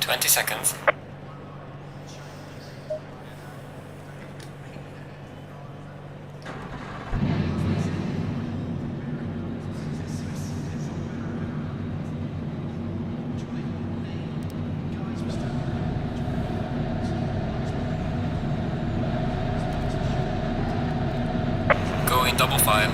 20 seconds. Going double file.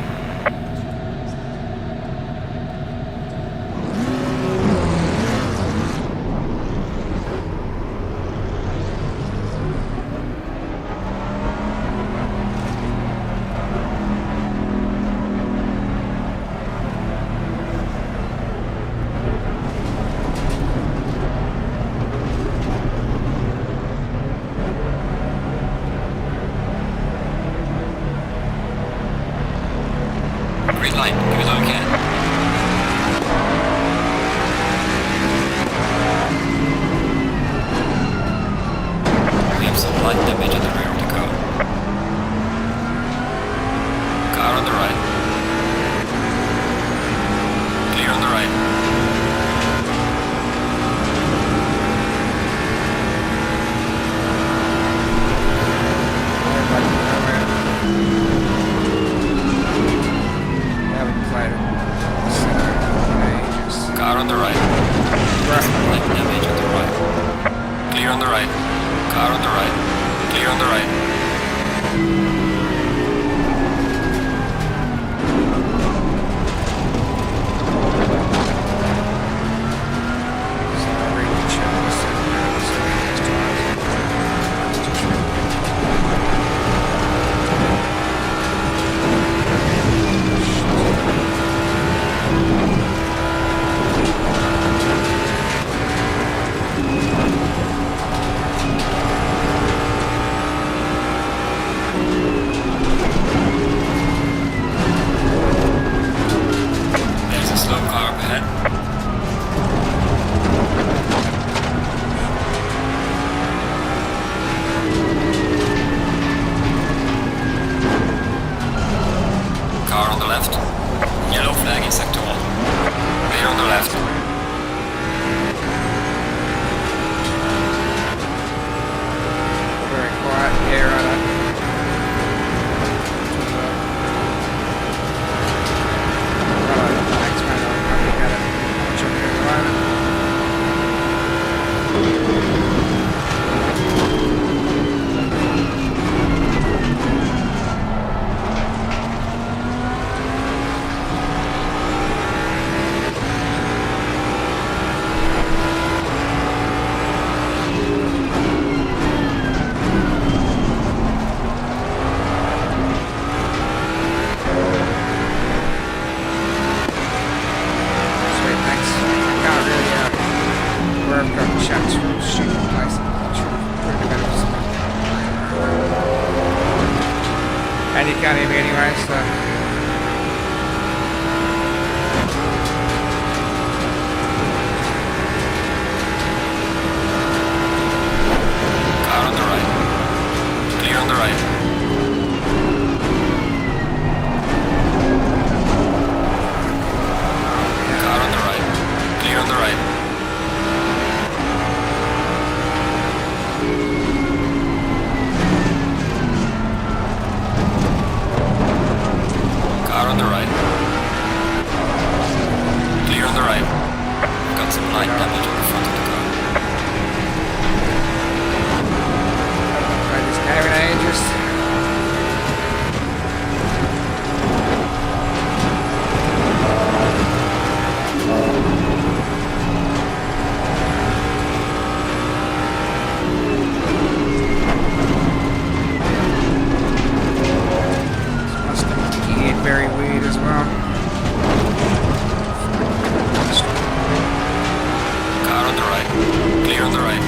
Green light, give it all you can. We have some light damage in the rear of the car. Car on the right. Clear on the right. Car on the right. Light damage on the right. Clear on the right. Car on the right. Clear on the right. There's a slow car up ahead. Car on the left. Yellow flag in sector 1. Clear on the left. Very quiet here, thanks, man. I'm happy to get it. Watch up here at the moment. Sweet, thanks. Can't really, where I've got chats from stupid place. I'm sure pretty good of something. And you can't hear me anyway, so. Car on the right. Clear on the right. Car on the right. Clear on the right. Car on the right. Clear on the right. Got some light damage on the front of the car. Right, this carrying ages. Must have keyed very weird as well. Car on the right. Clear on the right.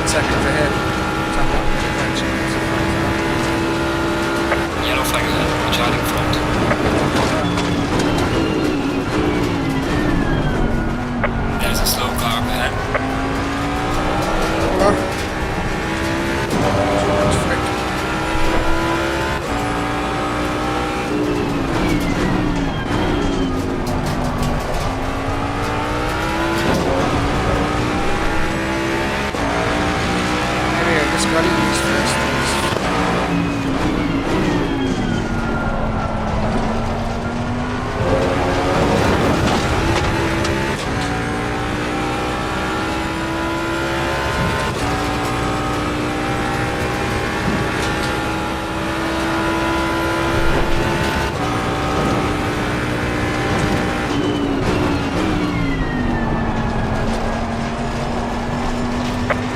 seconds ahead. Top up the attention. Yellow flag ahead. Charging front. There's a slow car up ahead. Gotta use first things.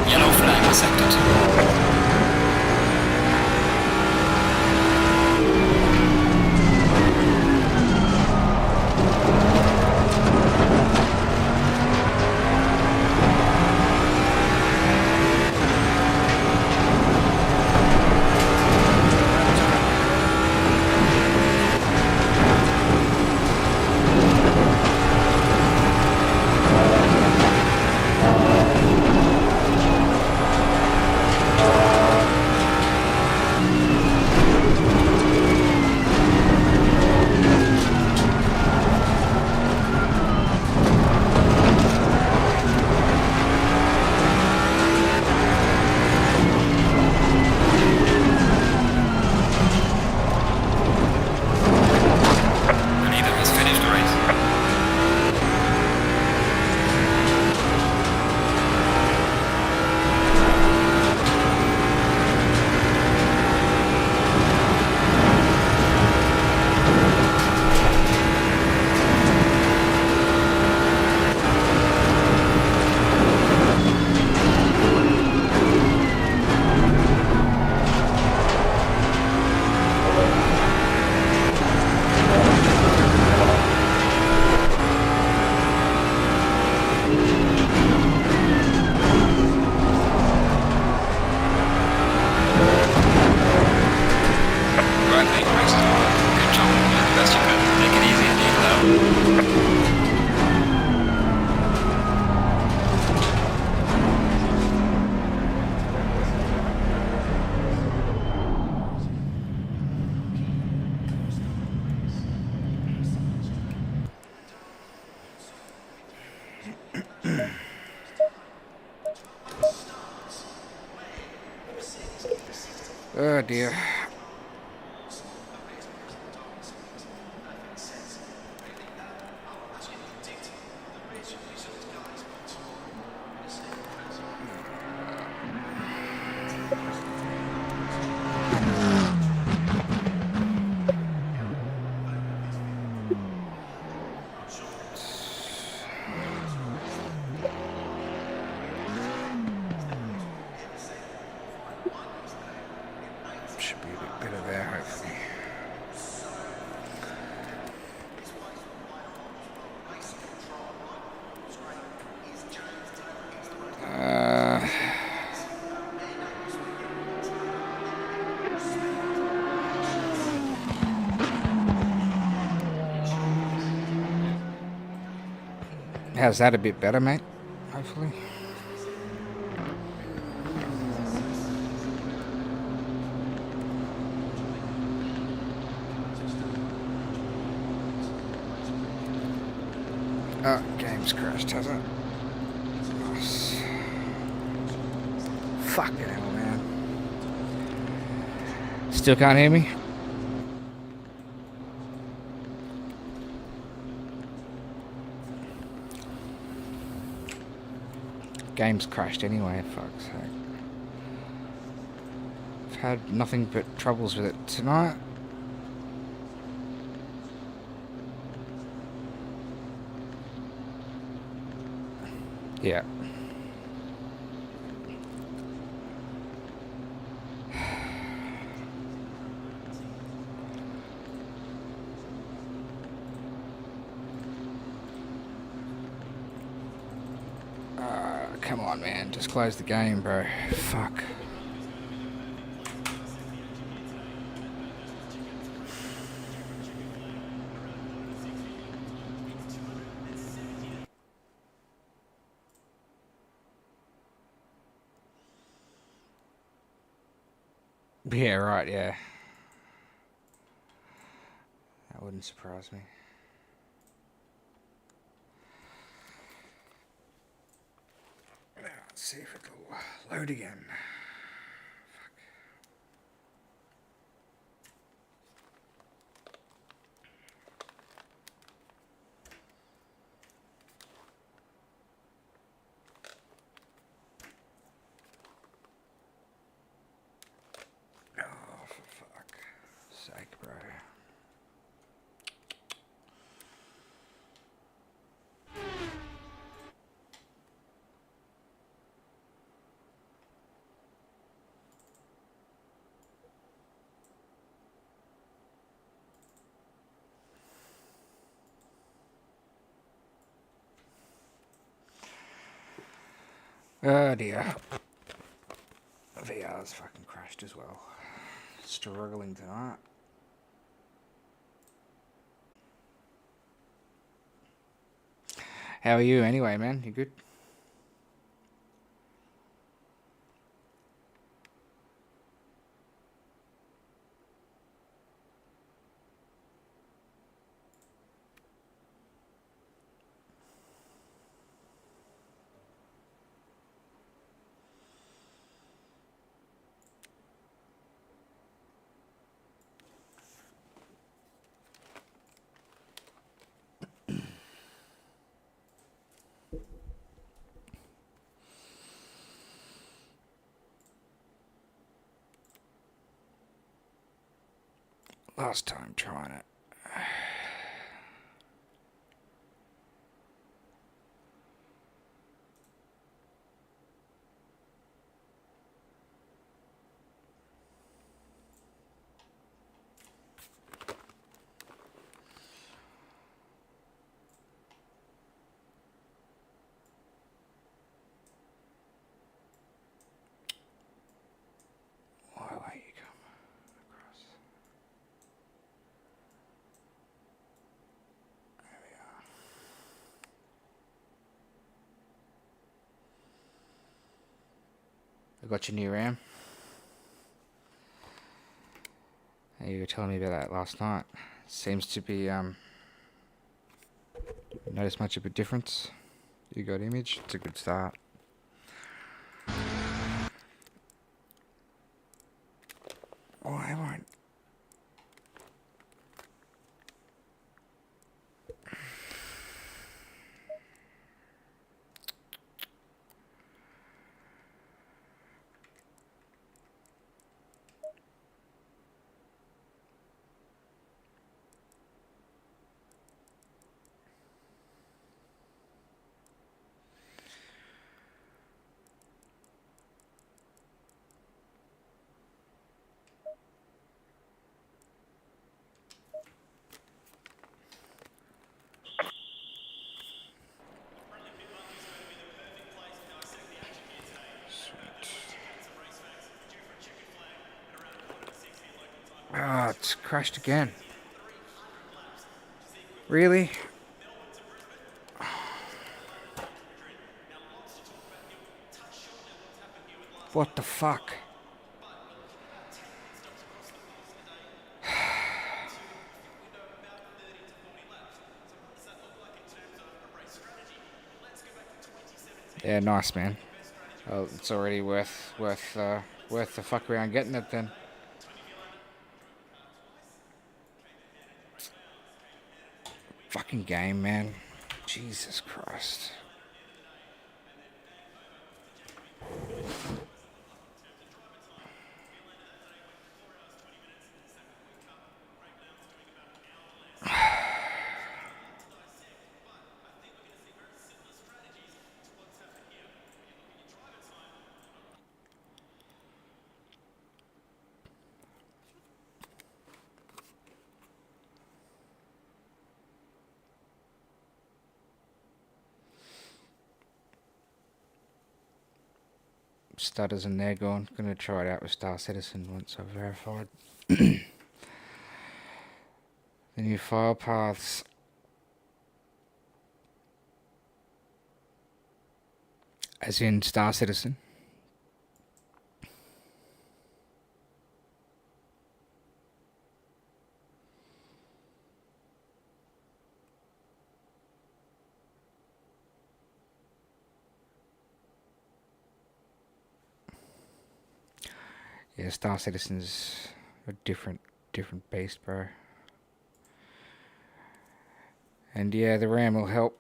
Yellow flag in sector 2. Oh dear. Should be a bit better there, hopefully. How's that a bit better, mate? Hopefully. Oh, game's crashed, has it? Nice. Fucking hell, man. Still can't hear me? Game's crashed anyway, fuck's sake. I've had nothing but troubles with it tonight. Yeah. Come on, man. Just close the game, bro. Fuck. Yeah, right, yeah. That wouldn't surprise me. Let's see if it'll load again. Oh, for fuck's sake, bro. Oh dear. VR's fucking crashed as well. Struggling tonight. How are you anyway, man? You good? Last time trying it. Why won't you come across? There we are. I got your new RAM. You were telling me about that last night. Seems to be notice much of a difference. You got image. It's a good start. Why won't? Ah, it's crashed again. Really? What the fuck? Yeah, nice, man. Oh, it's already worth the fuck around getting it then. Fucking game, man. Jesus Christ. stutters and they're gone. Gonna try it out with Star Citizen once I've verified the new file paths. As in Star Citizen. Yeah, Star Citizen's a different beast, bro. And yeah, the RAM will help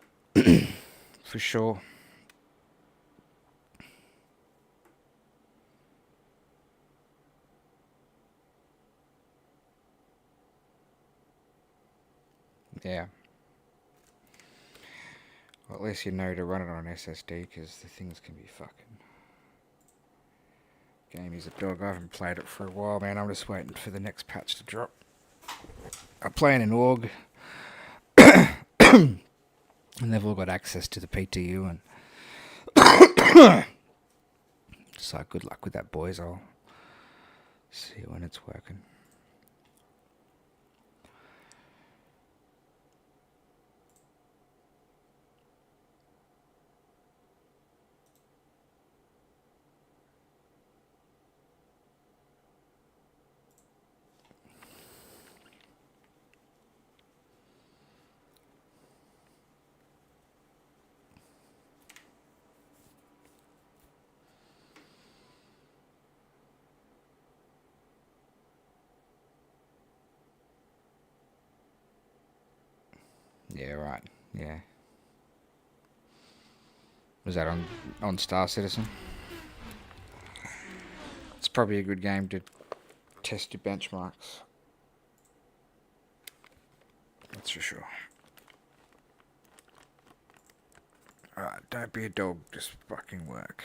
for sure. Yeah. Well, at least you know to run it on SSD, because the things can be fucking... Game is a dog. I haven't played it for a while, man. I'm just waiting for the next patch to drop. I'm playing in org, and they've all got access to the PTU, and so good luck with that, boys. I'll see when it's working. Yeah, right. Yeah. Was that on Star Citizen? It's probably a good game to test your benchmarks. That's for sure. Alright, don't be a dog, just fucking work.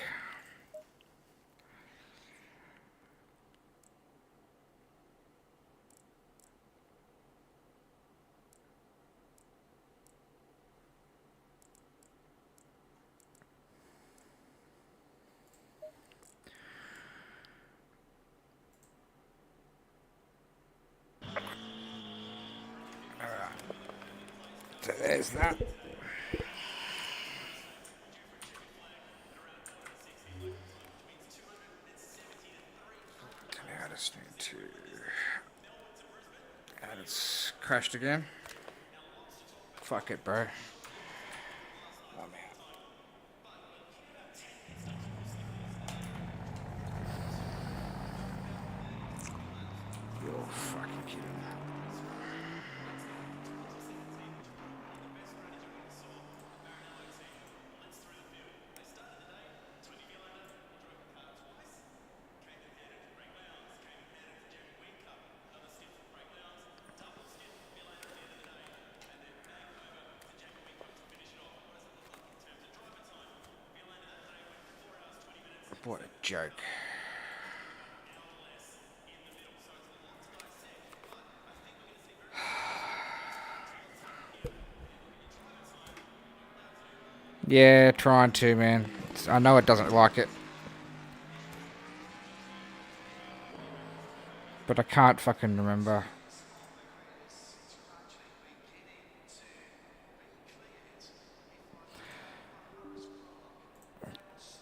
So there's that. I just need to... And it's crashed again. Fuck it, bro. Oh, man. You're fucking kidding me. What a joke. Yeah, trying to, man. I know it doesn't like it. But I can't fucking remember.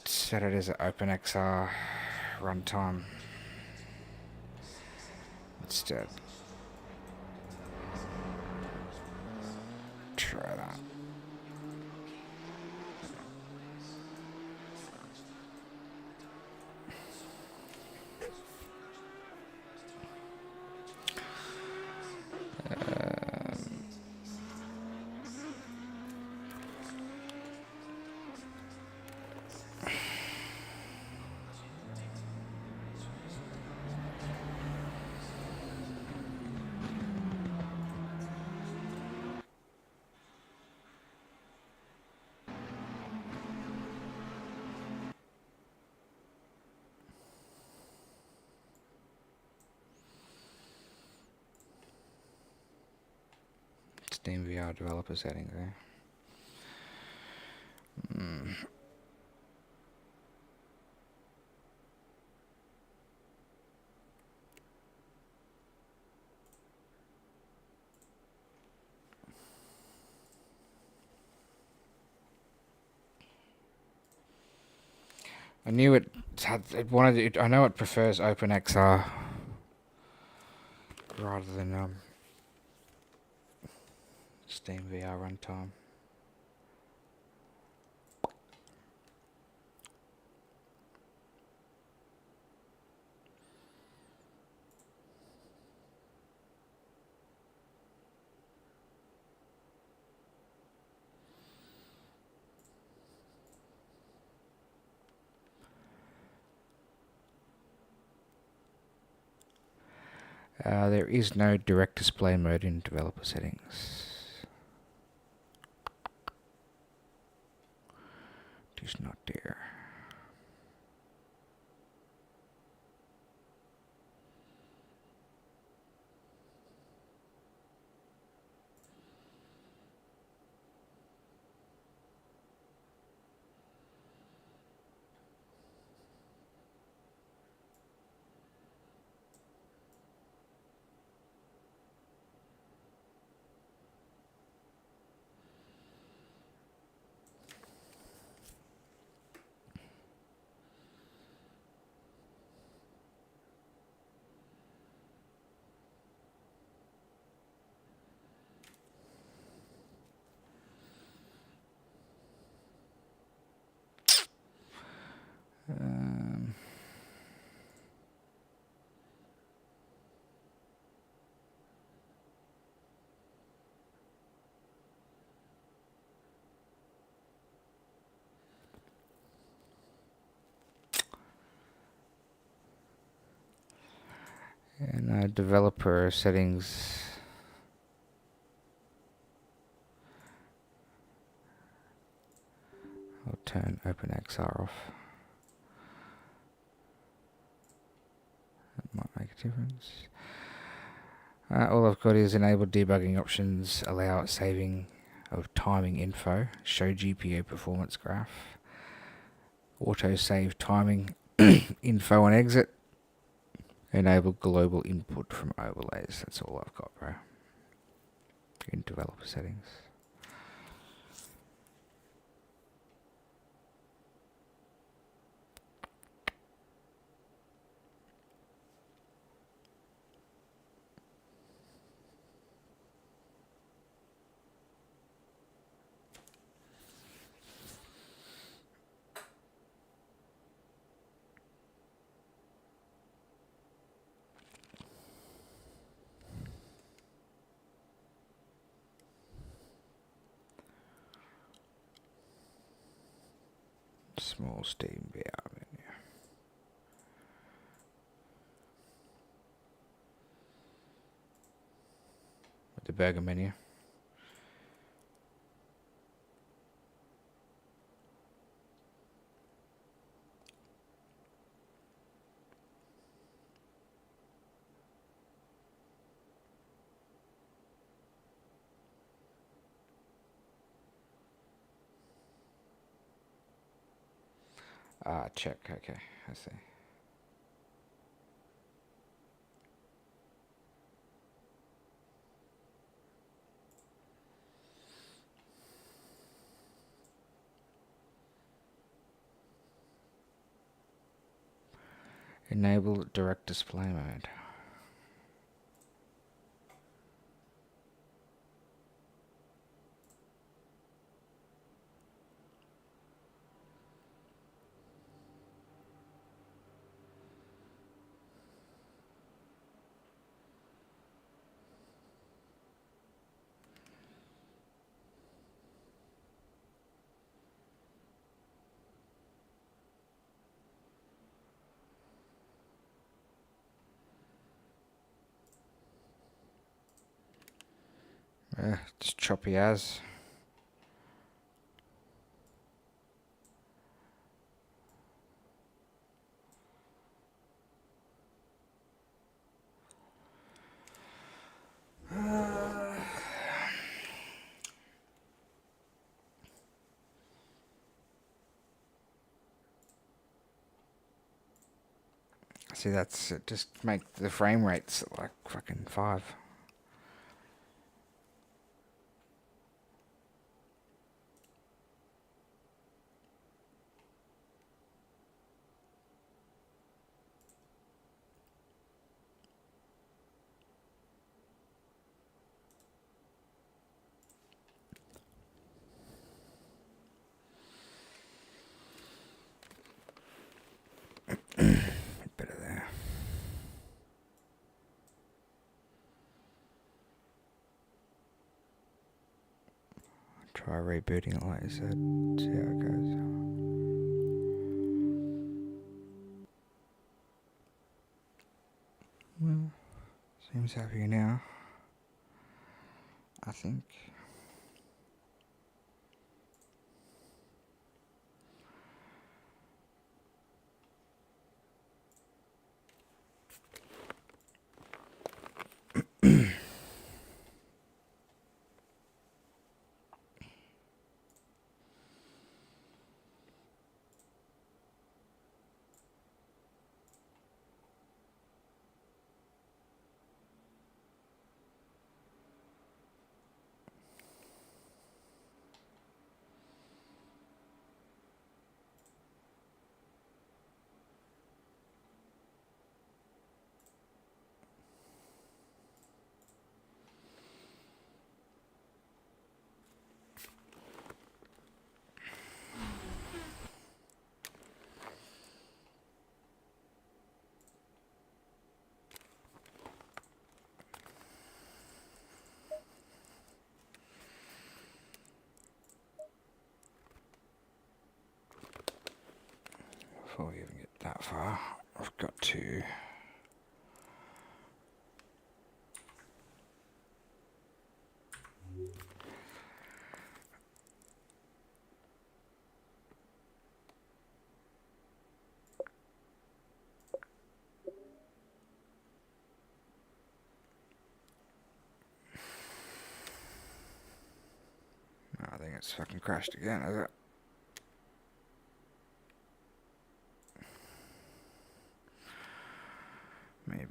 Set it as an OpenXR runtime instead. Try that. Steam VR developer settings there. I knew it wanted it. I know it prefers OpenXR rather than Steam VR runtime. There is no direct display mode in developer settings. Does not dare. Um, and developer settings. I'll turn OpenXR off. That might make a difference. All I've got is enable debugging options, allow saving of timing info, show GPU performance graph, auto save timing info on exit, enable global input from overlays. That's all I've got, bro, in developer settings. Small Steam VR menu. With the burger menu. Check. Okay, I see. Enable direct display mode. It's choppy as. See, that's just make the frame rates like fucking 5. Try rebooting it like you said. See how it goes. Well, seems happy now. I think. Before we even get that far, I've got to I think it's fucking crashed again, is it? Maybe.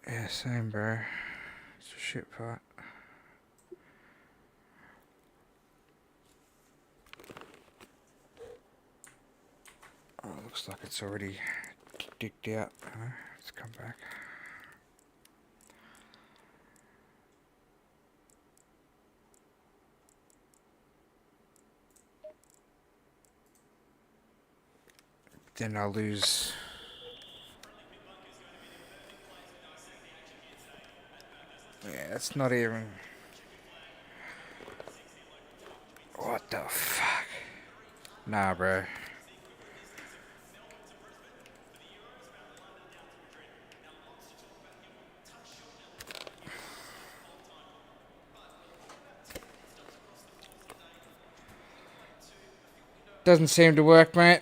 Yeah, same, bro. It's a shit part. Oh, looks like it's already dicked out. Let's come back. Then I'll lose. Yeah, it's not even. What the fuck? Nah, bro. Doesn't seem to work, mate.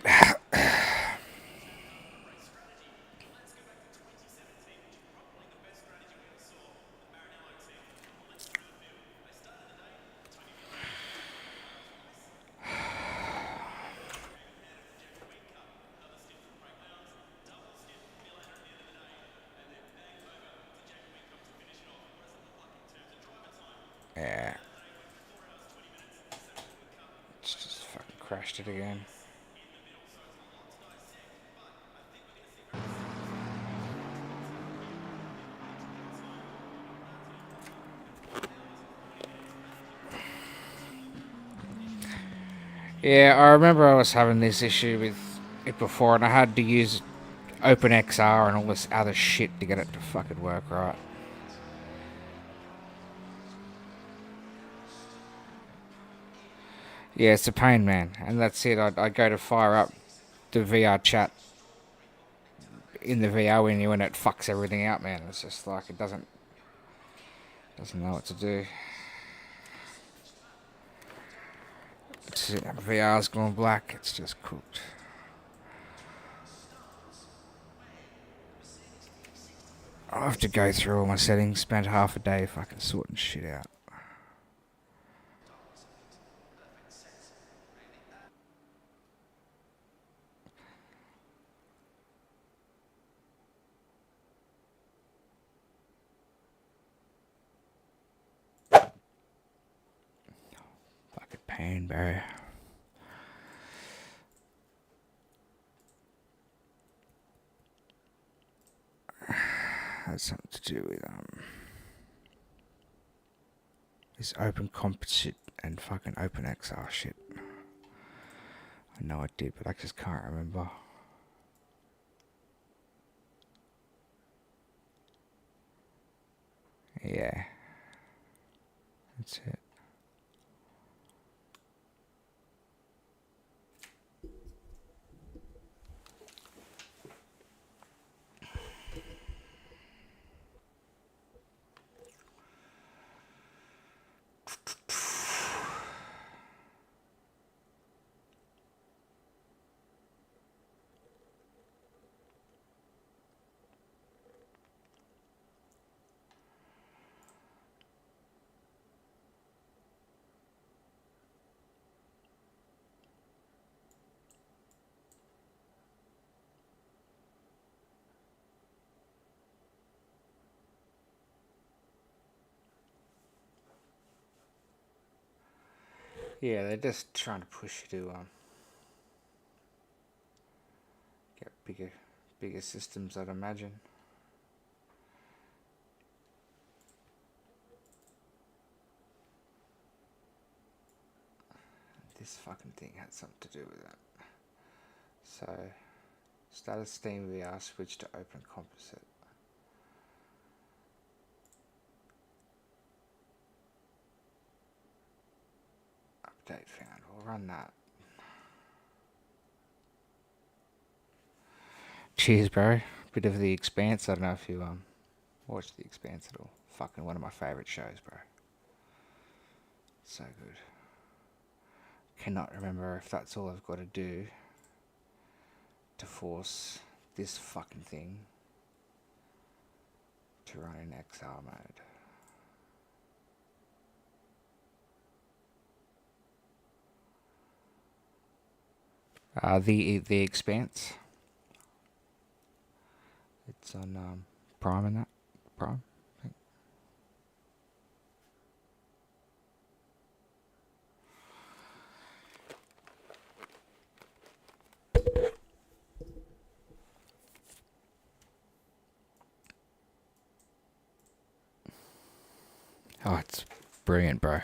Yeah. It's just fucking crashed it again. Yeah, I remember I was having this issue with it before, and I had to use OpenXR and all this other shit to get it to fucking work right. Yeah, it's a pain, man. And that's it. I go to fire up the VR chat in the VR menu and it fucks everything out, man. It's just like it doesn't know what to do. VR's gone black. It's just cooked. I have to go through all my settings. Spend half a day fucking sorting shit out. Fucking pain, bro. had something to do with this open composite and fucking open XR shit. I know it did, but I just can't remember. Yeah. That's it. Yeah, they're just trying to push you to get bigger systems, I'd imagine. This fucking thing had something to do with that. So, start a Steam VR, switch to open composite. Update found. We'll run that. Cheers, bro. Bit of The Expanse. I don't know if you watched The Expanse at all. Fucking one of my favourite shows, bro. So good. Cannot remember if that's all I've got to do to force this fucking thing to run in XR mode. The Expanse. It's on Prime and that. Prime, I think. Oh, it's brilliant, bro.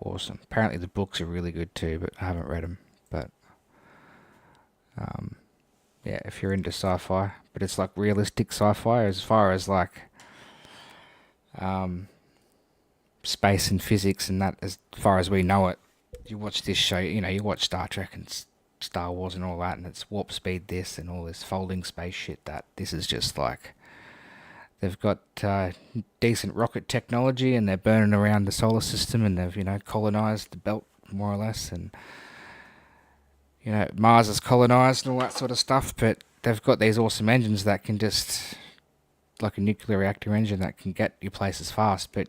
Awesome. Apparently the books are really good too, but I haven't read them. But yeah, if you're into sci-fi, but it's like realistic sci-fi as far as like space and physics and that, as far as we know it. You watch this show, you know, you watch Star Trek and Star Wars and all that, and it's warp speed this and all this folding space shit. That this is just like they've got decent rocket technology and they're burning around the solar system and they've, you know, colonized the belt more or less, and you know, Mars is colonized and all that sort of stuff, but they've got these awesome engines that can just, like a nuclear reactor engine that can get you places fast, but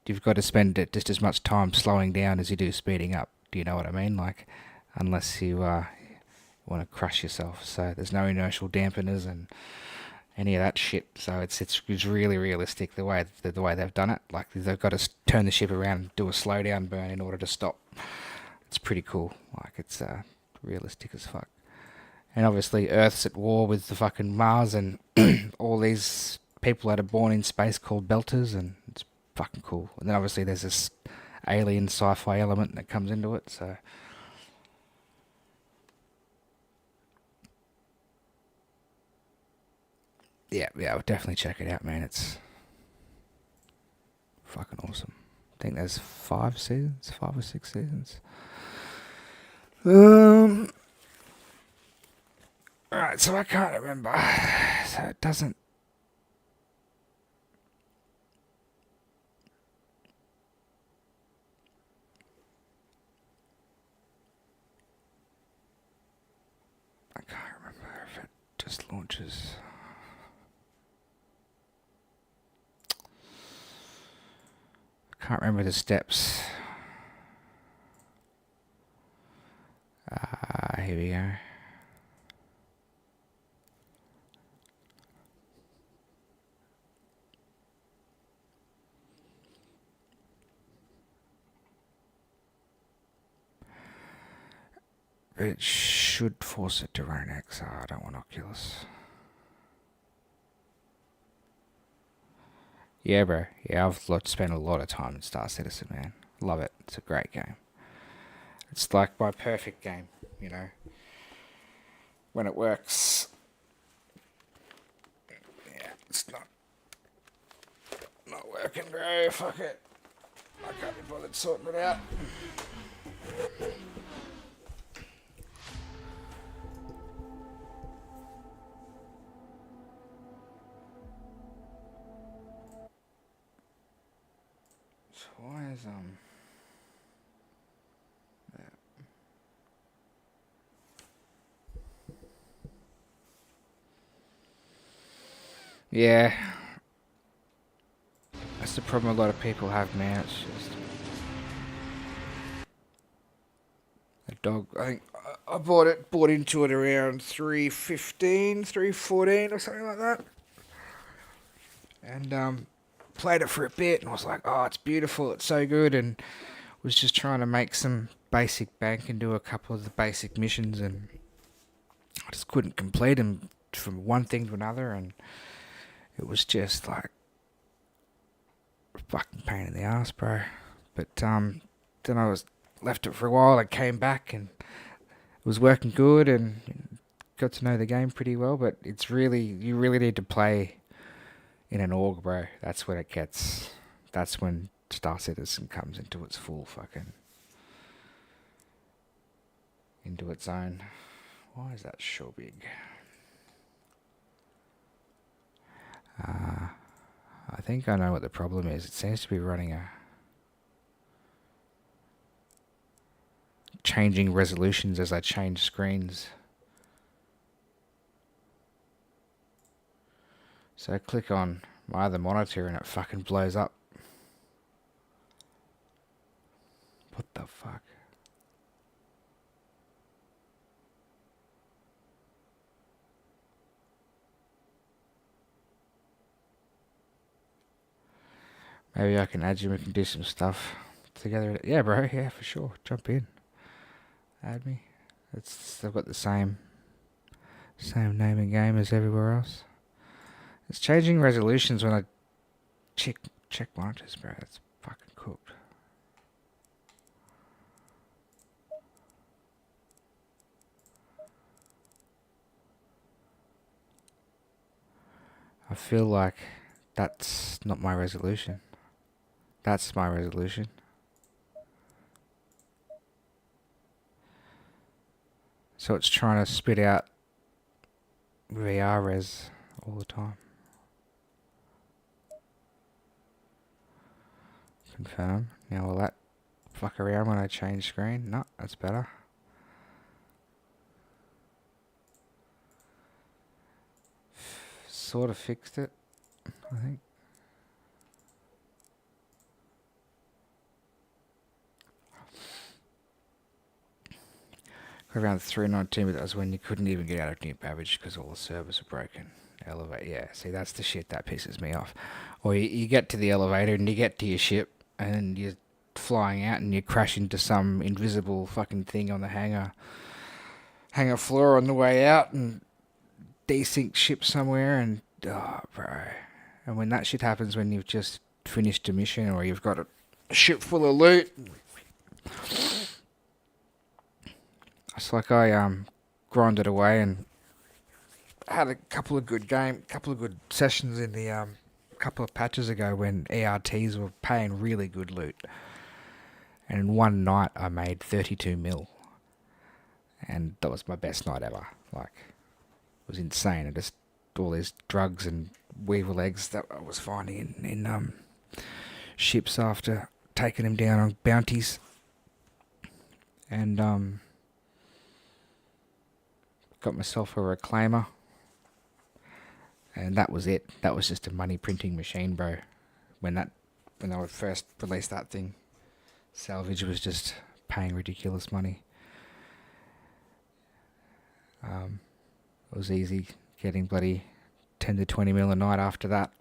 you've got to spend just as much time slowing down as you do speeding up. Do you know what I mean? Like, unless you want to crush yourself. So there's no inertial dampeners and any of that shit. So it's really realistic the way they've done it. Like they've got to turn the ship around and do a slowdown burn in order to stop. It's pretty cool. Like it's realistic as fuck. And obviously Earth's at war with the fucking Mars and all these people that are born in space called belters, and it's fucking cool. And then obviously there's this alien sci-fi element that comes into it, so yeah, I would definitely check it out, man. It's fucking awesome. I think there's 5 or 6 seasons. Alright, so I can't remember. So it doesn't. I can't remember if it just launches. I can't remember the steps. Here we go. It should force it to run XR. I don't want Oculus. Yeah, bro. Yeah, spent a lot of time in Star Citizen, man. Love it. It's a great game. It's like my perfect game, you know. When it works. Yeah, it's not working, bro. Fuck it. I can't be bothered sorting it out. So why is yeah, that's the problem a lot of people have, man. It's just a dog. I think I bought into it around 315, 314 or something like that. And played it for a bit and was like, oh, it's beautiful, it's so good, and was just trying to make some basic bank and do a couple of the basic missions, and I just couldn't complete them from one thing to another, and it was just like a fucking pain in the ass, bro. But then I was left it for a while. I came back and it was working good and got to know the game pretty well. But you really need to play in an org, bro. That's when it gets. That's when Star Citizen comes into its full fucking. Into its own. Why is that so big? I think I know what the problem is. It seems to be running a. Changing resolutions as I change screens. So I click on my other monitor and it fucking blows up. What the fuck? Maybe I can add you. We can do some stuff together. Yeah, bro. Yeah, for sure. Jump in. Add me. They've got the same name and game as everywhere else. It's changing resolutions when I check monitors, bro. It's fucking cooked. I feel like that's not my resolution. That's my resolution. So it's trying to spit out VR res all the time. Confirm. Now will that fuck around when I change screen? No, that's better. Sort of fixed it, I think. Around 319, but that was when you couldn't even get out of New Babbage because all the servers are broken. Elevate, yeah. See, that's the shit that pisses me off. Or you get to the elevator and you get to your ship and you're flying out and you crash into some invisible fucking thing on the hangar floor on the way out and desync ship somewhere and oh, bro. And when that shit happens when you've just finished a mission or you've got a ship full of loot. It's like I grinded away and had a couple of good sessions in the couple of patches ago when ERTs were paying really good loot. And in one night I made 32 mil. And that was my best night ever. Like, it was insane. And just all these drugs and weevil eggs that I was finding in ships after taking them down on bounties. And got myself a reclaimer. And that was it. That was just a money printing machine, bro. When they would first release that thing, salvage was just paying ridiculous money. It was easy getting bloody 10 to 20 mil a night after that.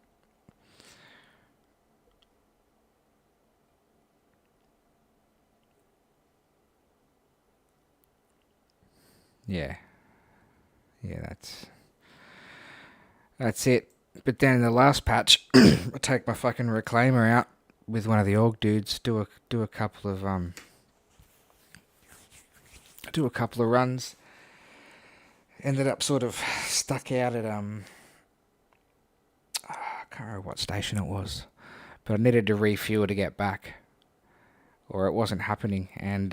Yeah. Yeah, that's it. But then in the last patch, I take my fucking reclaimer out with one of the org dudes, do a couple of runs. Ended up sort of stuck out at I can't remember what station it was, but I needed to refuel to get back, or it wasn't happening. And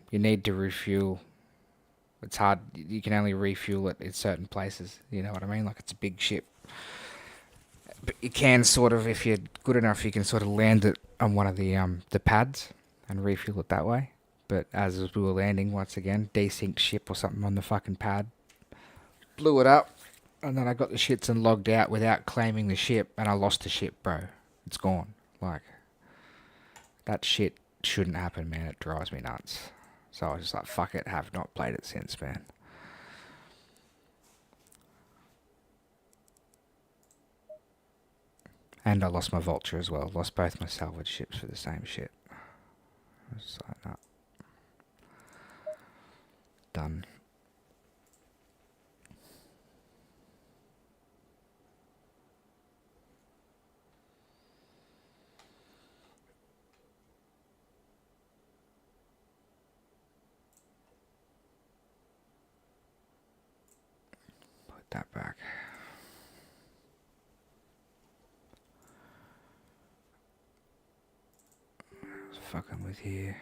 you need to refuel. It's hard. You can only refuel it in certain places. You know what I mean? Like, it's a big ship. But you can sort of, if you're good enough, you can sort of land it on one of the pads and refuel it that way. But as we were landing, once again, desynced ship or something on the fucking pad, blew it up, and then I got the shits and logged out without claiming the ship, and I lost the ship, bro. It's gone. Like, that shit shouldn't happen, man. It drives me nuts. So I was just like, fuck it, have not played it since, man. And I lost my Vulture as well. Lost both my salvage ships for the same shit. I was just like, nah. Done. Put that back. Fucking with you.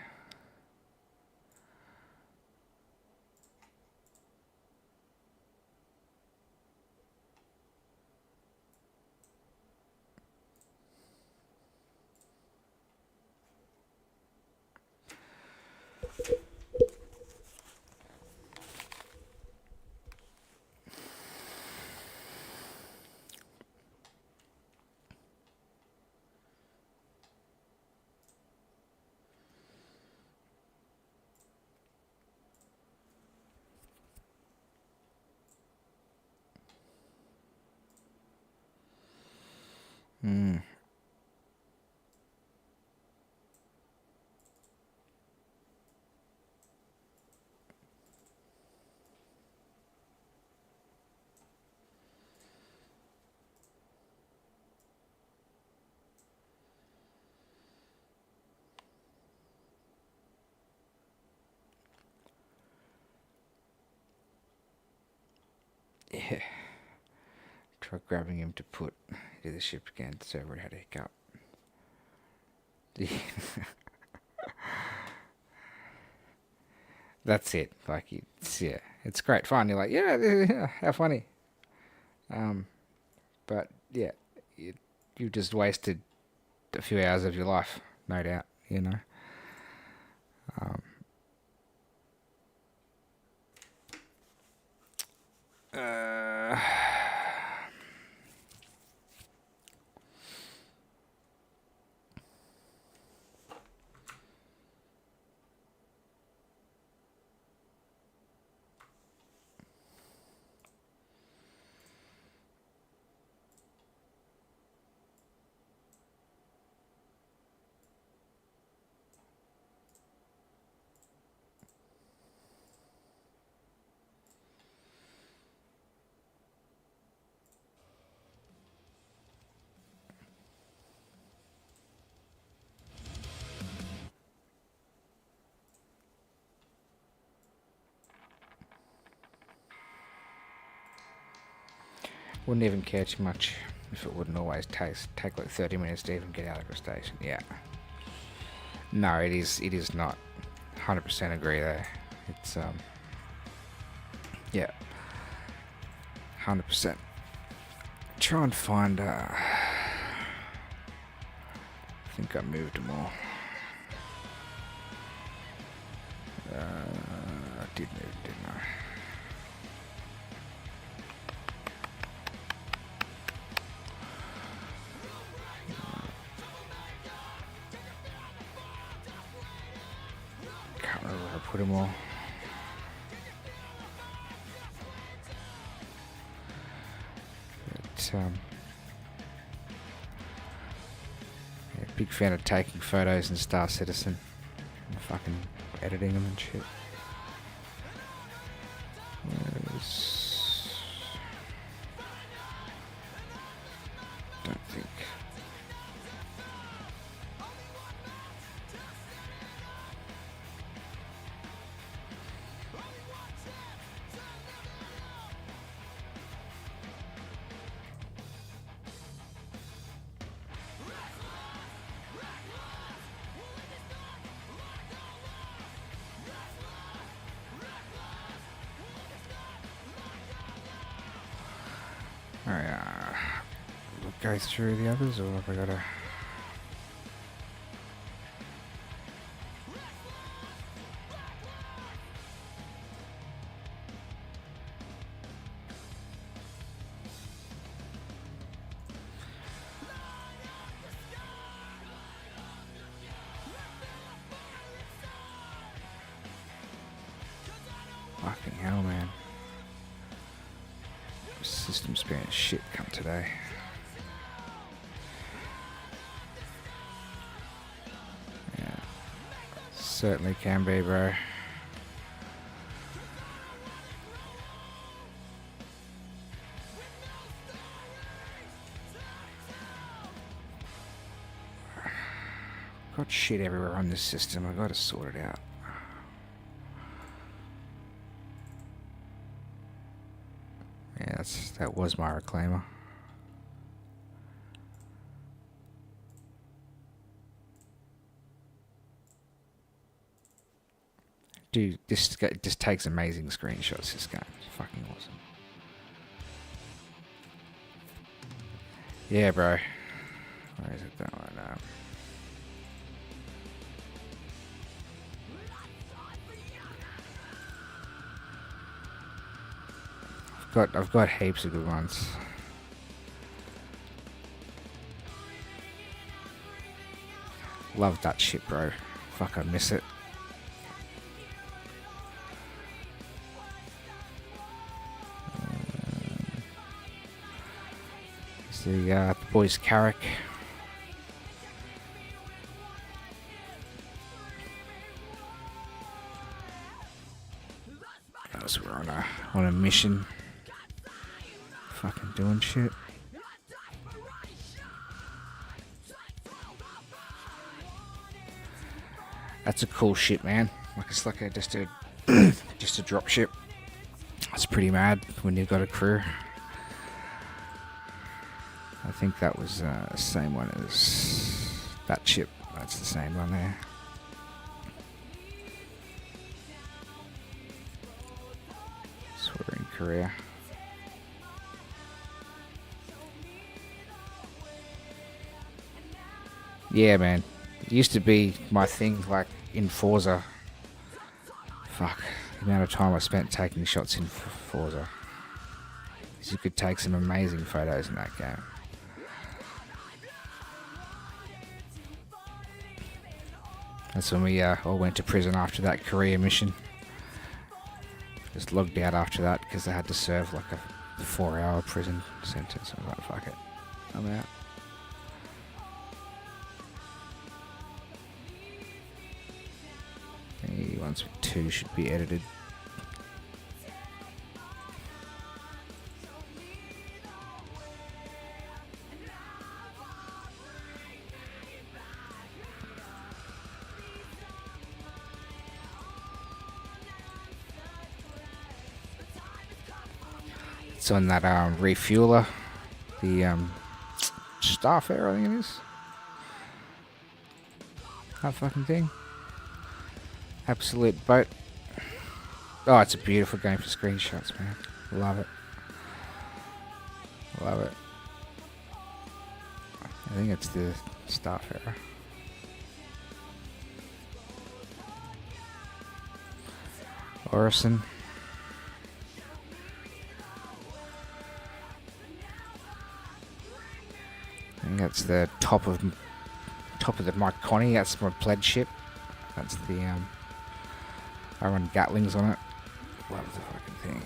Hmm. Yeah. Try grabbing him to put into the ship again. The server had a hiccup. That's it. Like, it's great fun. You're like, yeah, how funny. But yeah, you just wasted a few hours of your life, no doubt. You know. Uh, Wouldn't even care too much if it wouldn't always take like 30 minutes to even get out of the station. Yeah. No, it is not. 100% agree there. It's yeah. 100%. Try and find I think I moved them all. I did move, didn't I? Can't remember where I put them all. But, yeah, big fan of taking photos in Star Citizen and fucking editing them and shit. Alright, we'll go through the others, or have I got to... Fucking hell, man. System's been shit come today. Yeah. Certainly can be, bro. Got shit everywhere on this system. I gotta sort it out. Yeah, that was my reclaimer. Dude, this guy just takes amazing screenshots. This game, it's fucking awesome. Yeah, bro. Where is it going? I've got heaps of good ones. Love that shit, bro. Fuck, I miss it. It's the boys Carrick. As we're on a mission. Fucking doing shit. That's a cool ship, man. Like it's like just a drop ship. It's pretty mad when you've got a crew. I think that was the same one as that ship. That's the same one there. So we're in Korea. Yeah, man. It used to be my thing, like, in Forza. Fuck. The amount of time I spent taking shots in Forza. You could take some amazing photos in that game. That's when we all went to prison after that Korea mission. Just logged out after that because they had to serve, like, a 4-hour prison sentence. I was like, fuck it. I'm out. The ones with 2 should be edited. It's on that refueler, the Starfare, I think it is. That fucking thing. Absolute boat. Oh, it's a beautiful game for screenshots, man. Love it. Love it. I think it's the Starfarer. Orison. I think that's the top of the Mike Connie. That's my pledge ship. That's the I run Gatlings on it. Love the fucking thing.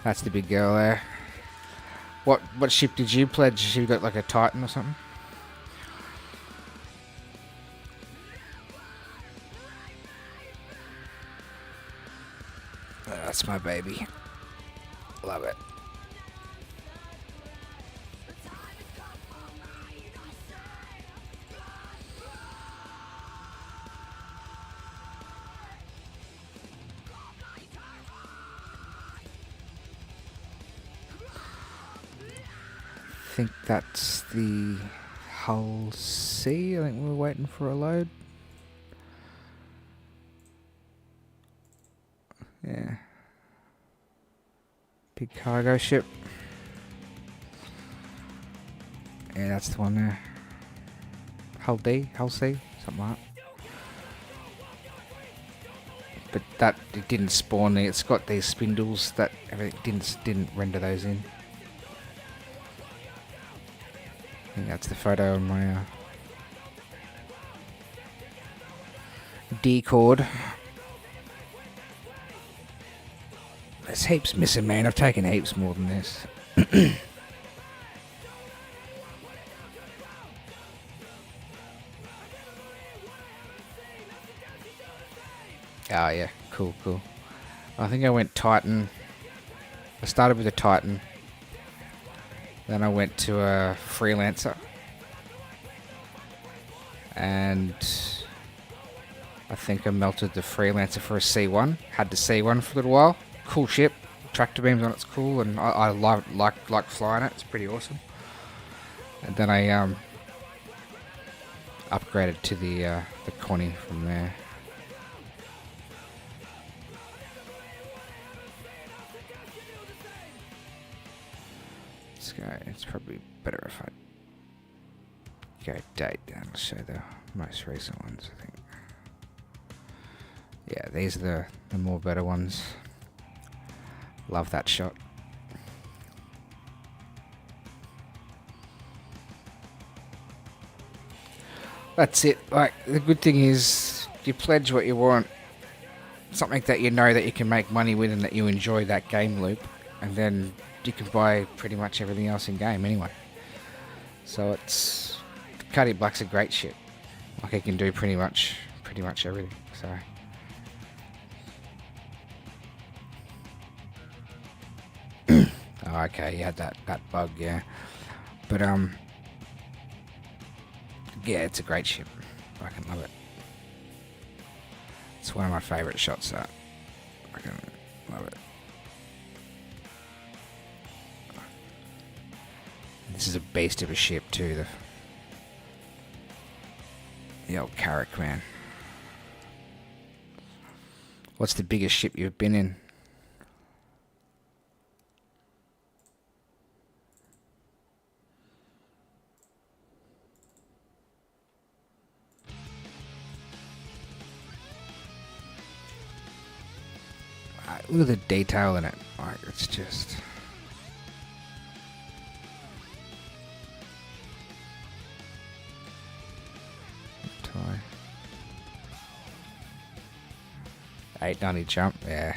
That's the big girl there. What ship did you pledge? You got like a Titan or something? That's my baby. Love it. I think that's the Hull C. I think we're waiting for a load. Yeah. Big cargo ship. Yeah, that's the one there. Hull D, Hull C, something like that. But that it didn't spawn there. It's got these spindles that everything didn't render those in. I think that's the photo on my D cord. There's heaps missing, man. I've taken heaps more than this. Oh yeah, cool. I think I went Titan. I started with a Titan. Then I went to a Freelancer. And I think I melted the Freelancer for a C1. Had the C1 for a little while. Cool ship. Tractor beams on it's cool, and I like flying it. It's pretty awesome. And then I upgraded to the Connie from there. Let's go. It's probably better if I go date down. I'll show the most recent ones, I think. Yeah, these are the more better ones. Love that shot. That's it. Like, the good thing is you pledge what you want. Something that you know that you can make money with and that you enjoy that game loop. And then you can buy pretty much everything else in game anyway. So it's... Cuddy Black's a great ship. Like, he can do pretty much everything. So... Oh, okay, he had that bug, yeah. But, yeah, it's a great ship. I can love it. It's one of my favourite shots, that. I can love it. This is a beast of a ship, too. The old Carrack, man. What's the biggest ship you've been in? Look at the detail in it. Like, it's just... Toy. 890 jump, yeah.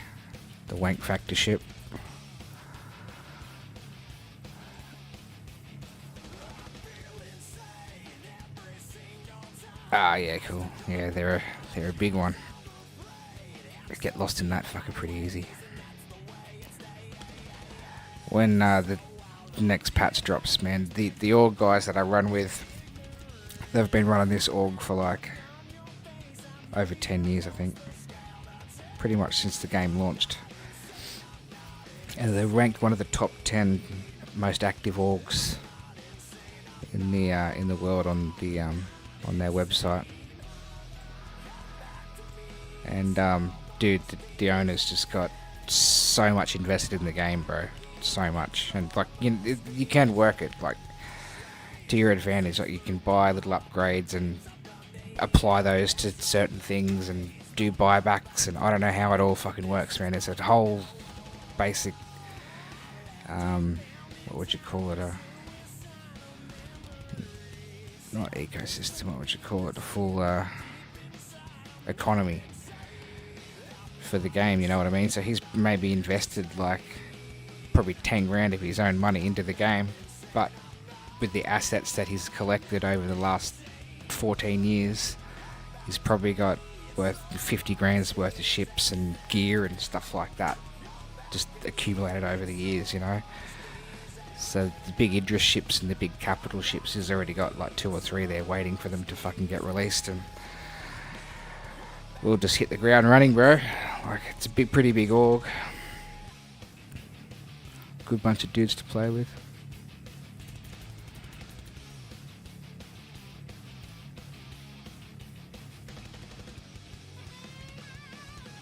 The wank factor ship. Ah, yeah, cool. Yeah, they're a big one. Get lost in that fucker pretty easy. When the next patch drops, man, the org guys that I run with, they've been running this org for like over 10 years, I think. Pretty much since the game launched. And they're ranked one of the top 10 most active orgs in the world on their website. And dude, the owners just got so much invested in the game, bro. So much. And like, you can work it like to your advantage. Like, you can buy little upgrades and apply those to certain things and do buybacks, and I don't know how it all fucking works, man. It's a whole basic what would you call it, not ecosystem, what would you call it, a full economy for the game, you know what I mean? So he's maybe invested like probably 10 grand of his own money into the game, but with the assets that he's collected over the last 14 years, he's probably got worth 50 grand's worth of ships and gear and stuff like that just accumulated over the years, you know. So the big Idris ships and the big capital ships, he's already got like 2 or 3 there waiting for them to fucking get released, and we'll just hit the ground running, bro. Like, it's a pretty big org. Good bunch of dudes to play with.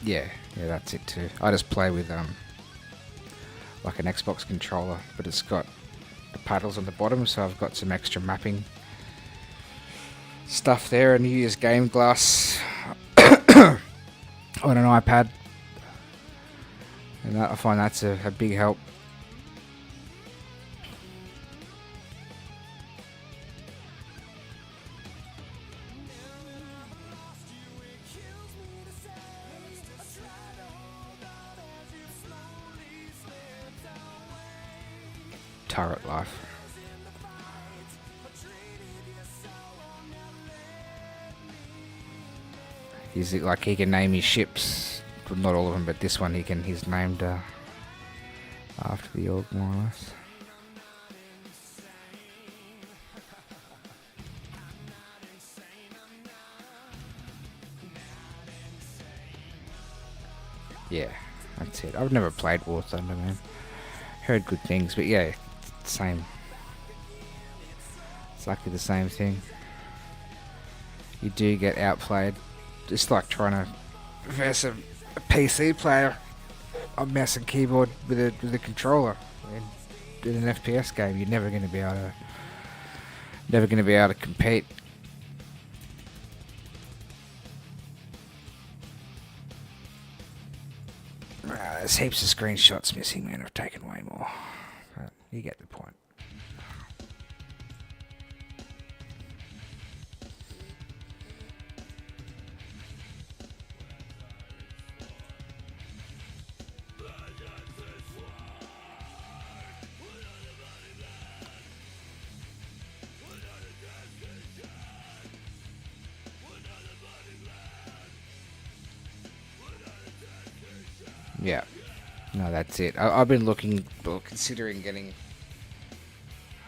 Yeah, that's it too. I just play with like an Xbox controller, but it's got the paddles on the bottom, so I've got some extra mapping stuff there, and use Game Glass on an iPad, and I find that's a big help. Turret life. He's like, he can name his ships, well, not all of them, but this one he's named after the org, more or less. Yeah, that's it. I've never played War Thunder, man. Heard good things, but yeah, same. Exactly the same thing. You do get outplayed. Just like trying to verse a PC player on mouse and keyboard with a controller. In an FPS game, you're never going to be able to compete. There's heaps of screenshots missing, man. I've taken way more. But you get the point. Yeah. No, that's it. I've been considering getting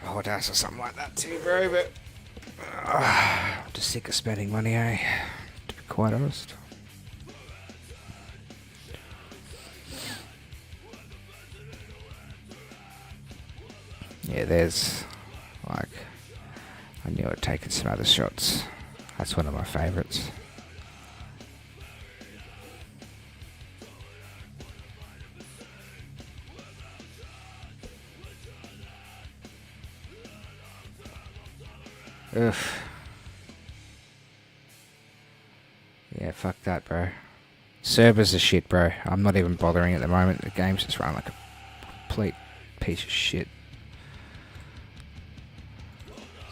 a hot ass or something like that too, bro, but I'm just sick of spending money, to be quite honest. Yeah, there's, like, I knew I'd taken some other shots. That's one of my favourites. Ugh. Yeah, fuck that, bro. Servers are shit, bro. I'm not even bothering at the moment. The game's just running like a complete piece of shit.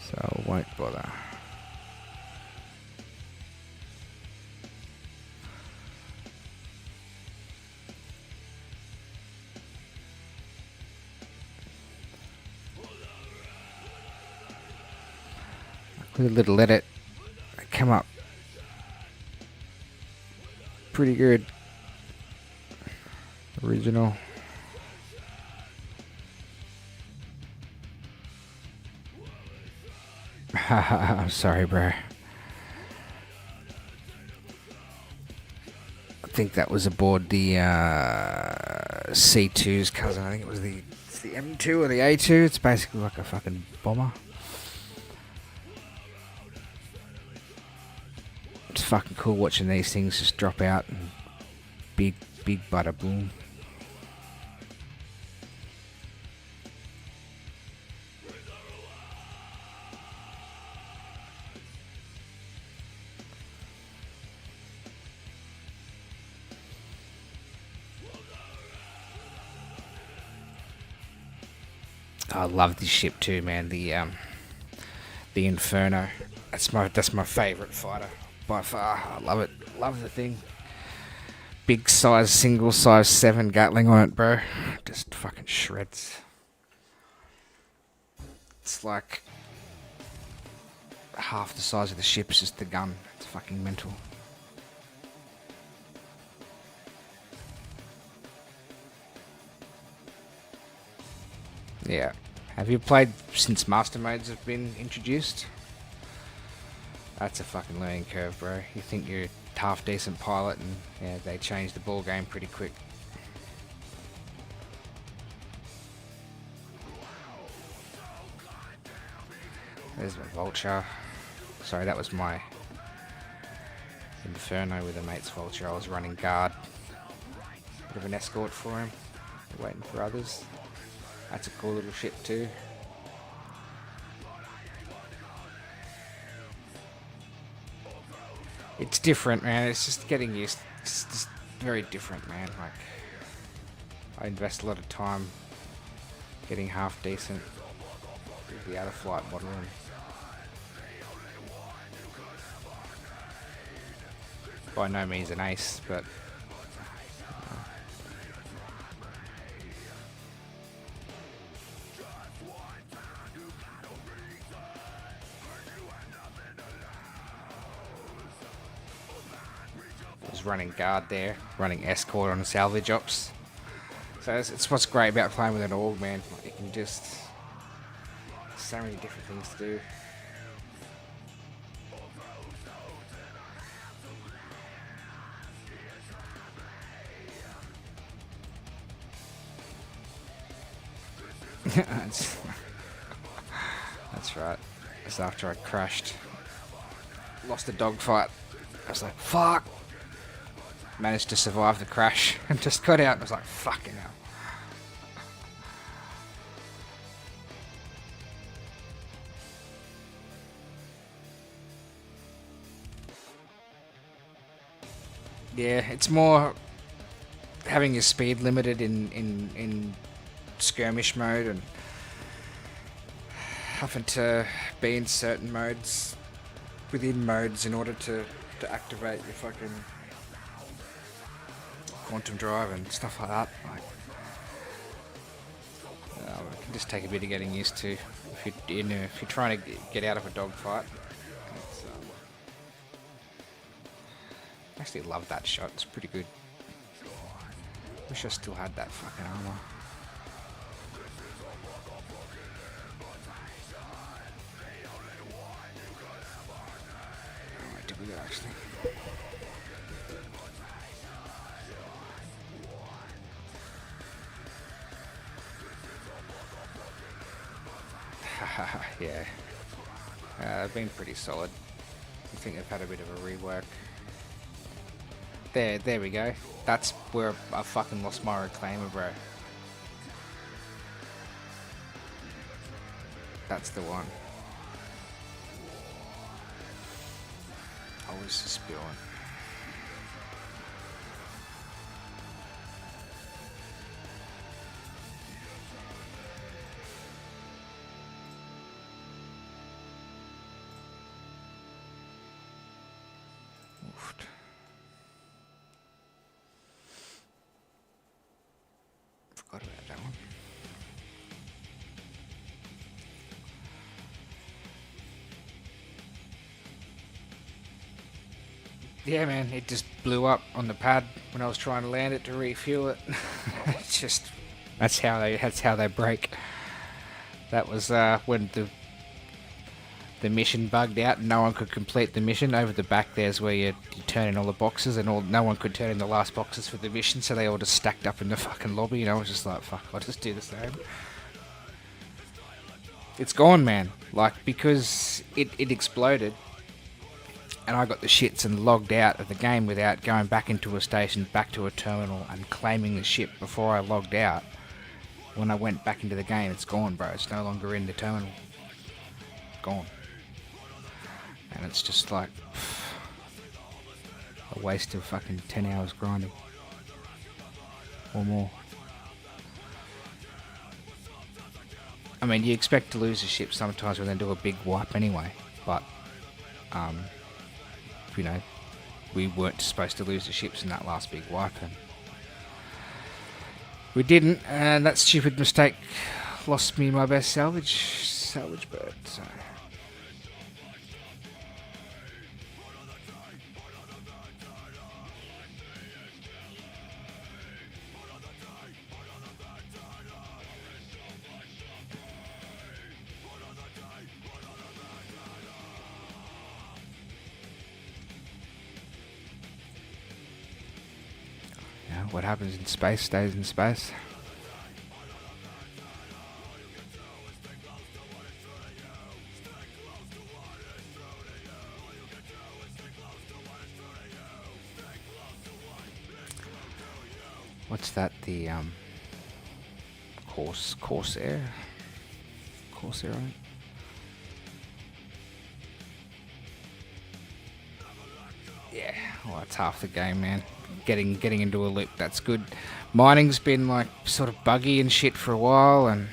So I won't bother. With a little edit, it came up pretty good. Original. I'm sorry, bro. I think that was aboard the C2's cousin. I think it was the M2 or the A2. It's basically like a fucking bomber. It's fucking cool watching these things just drop out and big bada boom. I love this ship too, man. The Inferno. That's my favourite fighter by far. I love it. Love the thing. Big size, single size 7 Gatling on it, bro. Just fucking shreds. It's like half the size of the ship's just the gun. It's fucking mental. Yeah. Have you played since Master Modes have been introduced? That's a fucking learning curve, bro. You think you're a half decent pilot, and yeah, they changed the ball game pretty quick. There's my Vulture. Sorry, that was my Inferno with a mate's Vulture. I was running guard. Bit of an escort for him. Waiting for others. That's a cool little ship too. It's different, man. It's just getting used. It's just very different, man. Like, I invest a lot of time getting half decent with the other flight model. And by no means an ace, but was running guard there, running escort on salvage ops. So it's what's great about playing with an org, man. Like, you can just so many different things to do. That's right. That's after I crashed. Lost a dogfight. I was like, fuck. Managed to survive the crash and just got out and I was like, fucking hell. Yeah, it's more having your speed limited in skirmish mode and having to be in certain modes within modes in order to activate your fucking quantum drive and stuff like that. Like, it can just take a bit of getting used to if you're trying to get out of a dogfight. I actually love that shot. It's pretty good. Wish I still had that fucking armor. Oh, did we go actually? Yeah. They've been pretty solid. I think they've had a bit of a rework. There we go. That's where I fucking lost my reclaimer, bro. That's the one. I was spewing. Oofed. Forgot about that one. Yeah, man, it just blew up on the pad when I was trying to land it to refuel it. It's just that's how they break. That was when the mission bugged out and no one could complete the mission. Over the back there's where you turn in all the boxes and no one could turn in the last boxes for the mission, so they all just stacked up in the fucking lobby, and I was just like, fuck, I'll just do the same. It's gone, man. Like, because it exploded and I got the shits and logged out of the game without going back into a station, back to a terminal and claiming the ship before I logged out. When I went back into the game, it's gone, bro. It's no longer in the terminal. Gone. And it's just like a waste of fucking 10 hours grinding. Or more. I mean, you expect to lose a ship sometimes when they do a big wipe anyway, but, you know, we weren't supposed to lose the ships in that last big wipe, and we didn't, and that stupid mistake lost me my best salvage bird, so. What happens in space stays in space. What's that? The Corsair, right? Yeah, well, that's half the game, man. Getting into a loop, that's good. Mining's been like sort of buggy and shit for a while, and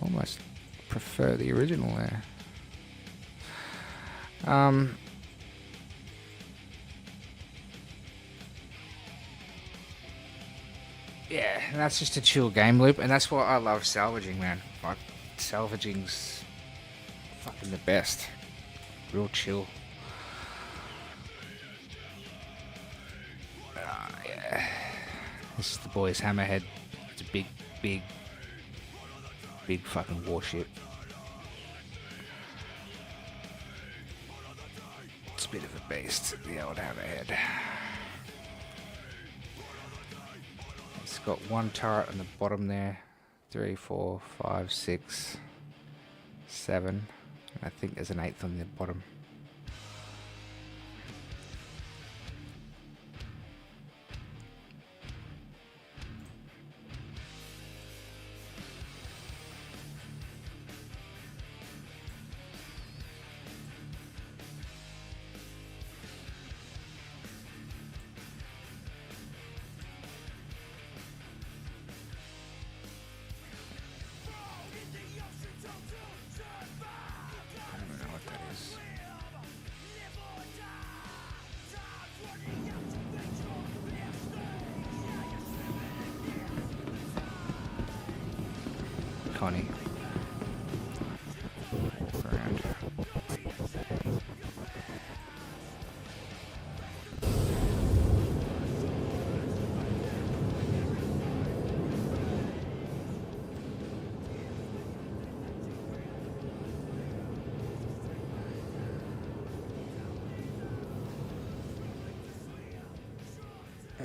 almost prefer the original there. Yeah, and that's just a chill game loop, and that's why I love salvaging, man. Like, salvaging's fucking the best. Real chill. Yeah. This is the boys' Hammerhead. It's a big fucking warship. It's a bit of a beast, the old Hammerhead. It's got one turret on the bottom there. 3, 4, 5, 6, 7. I think there's an 8th on the bottom. Connie. Walk around.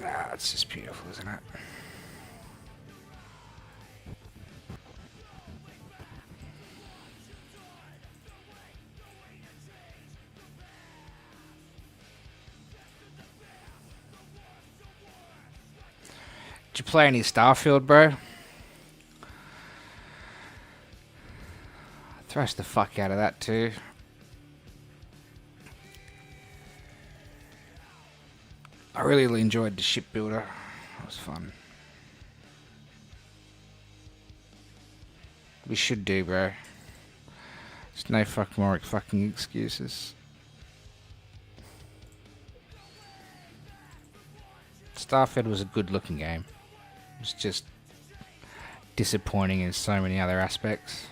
Ah, it's just beautiful, isn't it? Did you play any Starfield, bro? Thrash the fuck out of that too. I really enjoyed the ship builder. It was fun. We should do, bro. There's no fucking excuses. Starfield was a good looking game. It was just disappointing in so many other aspects.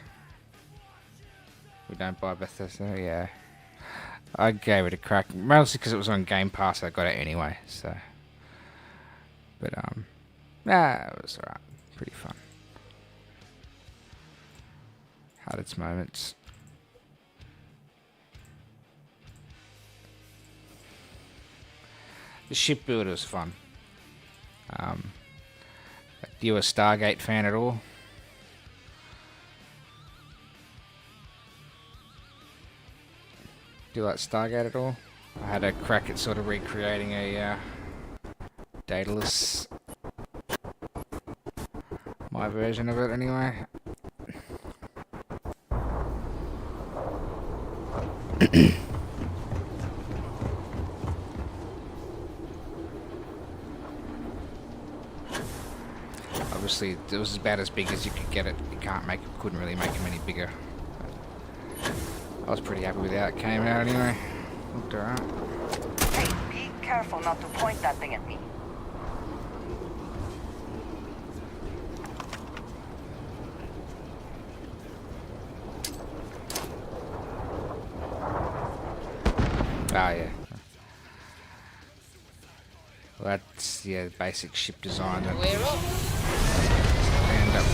We don't buy Bethesda, yeah. I gave it a crack, mostly because it was on Game Pass. I got it anyway, so. But nah, it was alright, pretty fun. Had its moments. The ship builder was fun. Are you a Stargate fan at all? Do you like Stargate at all? I had a crack at sort of recreating a Daedalus. My version of it anyway. Obviously, it was about as big as you could get it. You couldn't really make them any bigger. I was pretty happy with how it came out anyway. Looked alright. Hey, be careful not to point that thing at me. Ah, yeah. Well, that's, yeah, basic ship design. That We're off. end up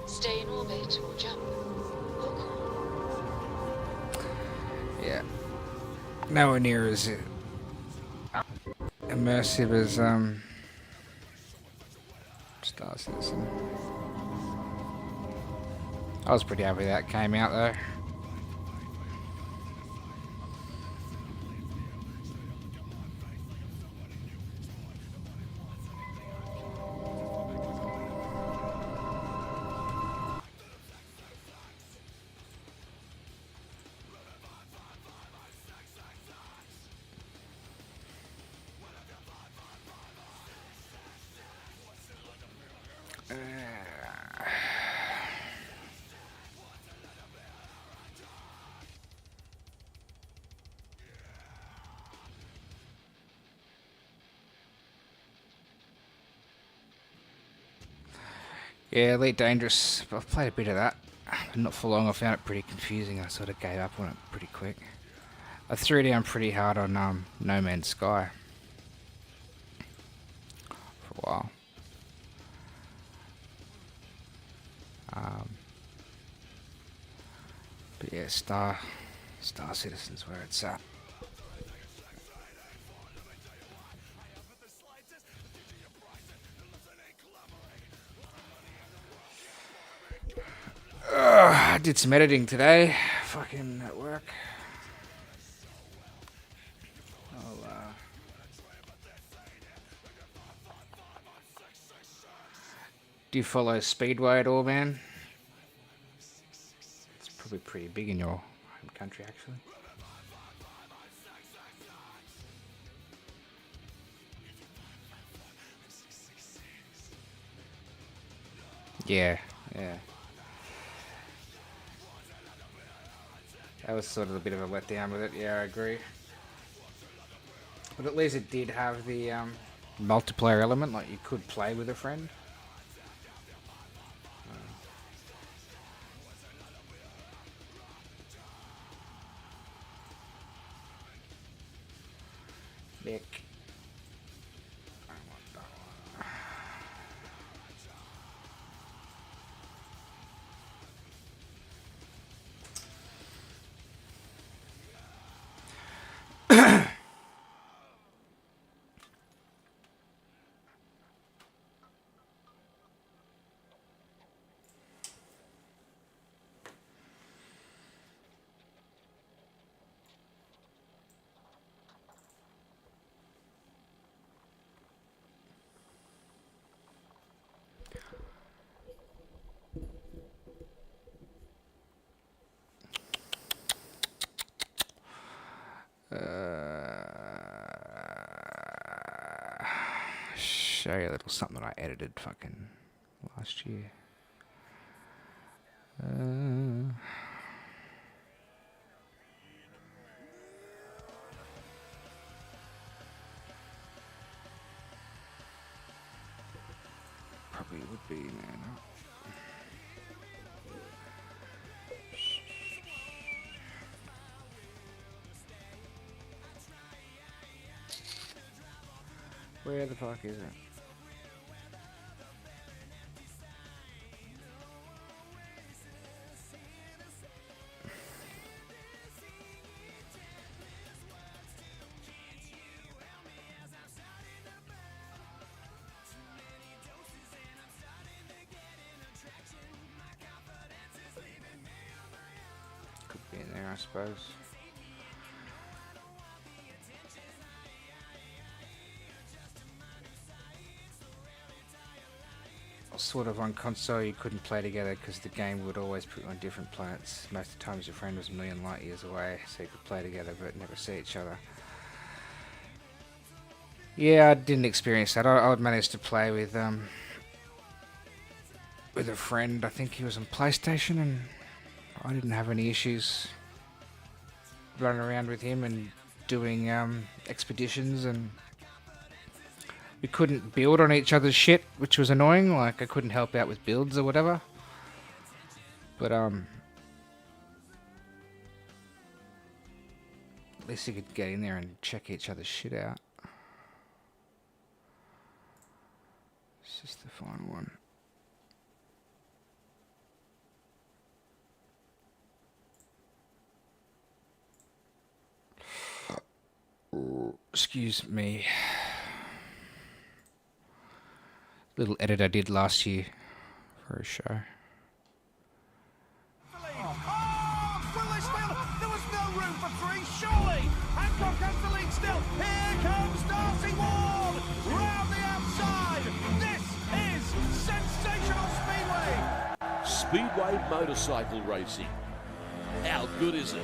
Stay in orbit or jump. Look. yeah. Nowhere near as immersive as Star Citizen. I was pretty happy that came out though. Yeah, Elite Dangerous. I've played a bit of that. Not for long. I found it pretty confusing. I sort of gave up on it pretty quick. I threw down pretty hard on No Man's Sky for a while. But yeah, Star Citizen's where it's at. I did some editing today, fucking at work. Do you follow Speedway at all, man? It's probably pretty big in your home country, actually. Yeah. That was sort of a bit of a letdown with it. Yeah, I agree. But at least it did have the multiplayer element, like you could play with a friend. Nick. I want that one. Show you a little something that I edited fucking last year. Probably would be, man. Where the fuck is it? Could be in there, I suppose. Sort of on console you couldn't play together because the game would always put you on different planets. Most of the times your friend was a million light years away, so you could play together but never see each other. Yeah, I didn't experience that. I would manage to play with a friend. I think he was on PlayStation, and I didn't have any issues running around with him and doing expeditions, and we couldn't build on each other's shit, which was annoying. Like, I couldn't help out with builds or whatever. But, at least you could get in there and check each other's shit out. It's just the final one. Excuse me. Little edit I did last year for a show. There was no room for three, surely! Hancock has the lead still. Here comes Darcy Ward! Round the outside! This is sensational speedway! Speedway motorcycle racing. How good is it?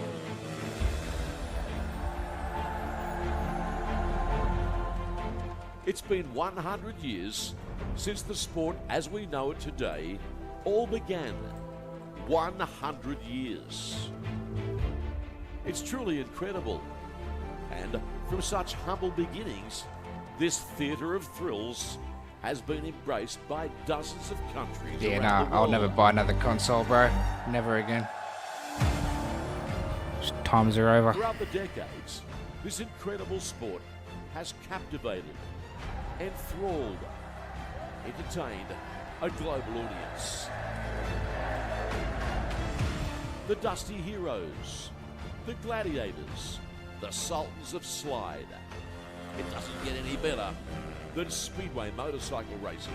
It's been 100 years since the sport as we know it today all began. 100 years. It's truly incredible. And from such humble beginnings, this theatre of thrills has been embraced by dozens of countries Yeah, around no, the I'll world. never buy another console, bro. Never again. Times are over. Throughout the decades, this incredible sport has captivated, enthralled, entertained a global audience. The Dusty Heroes, the Gladiators, the Sultans of Slide. It doesn't get any better than speedway motorcycle racing.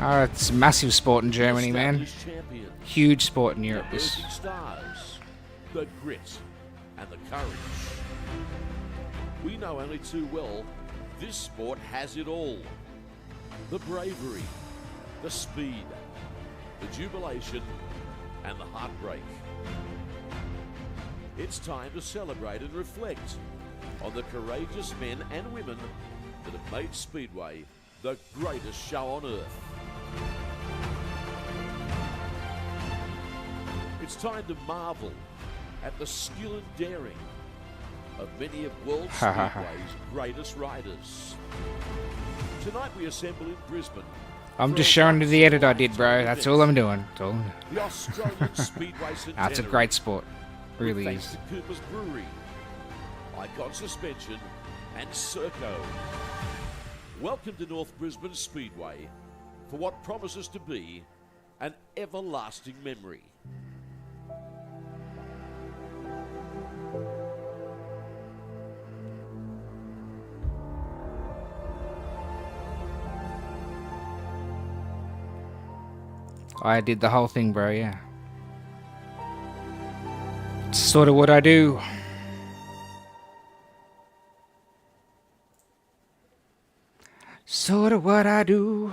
Oh, it's a massive sport in Germany, man. Established champions, Huge sport in Europe. emerging stars, the grit and the courage. We know only too well this sport has it all. The bravery, the speed, the jubilation, and the heartbreak. It's time to celebrate and reflect on the courageous men and women that have made Speedway the greatest show on earth. It's time to marvel at the skill and daring of many of World Speedway's greatest riders. Tonight we assemble in Brisbane. I'm for just a showing you the edit I once-in-a-lifetime did, bro. That's all I'm doing. That's all. The Australian Speedway Centenary. That's a great sport. Really Thanks is. to Cooper's Brewery, Icon Suspension, and Serco. Welcome to North Brisbane Speedway for what promises to be an everlasting memory. I did the whole thing, bro, yeah. It's sort of what I do. Sort of what I do.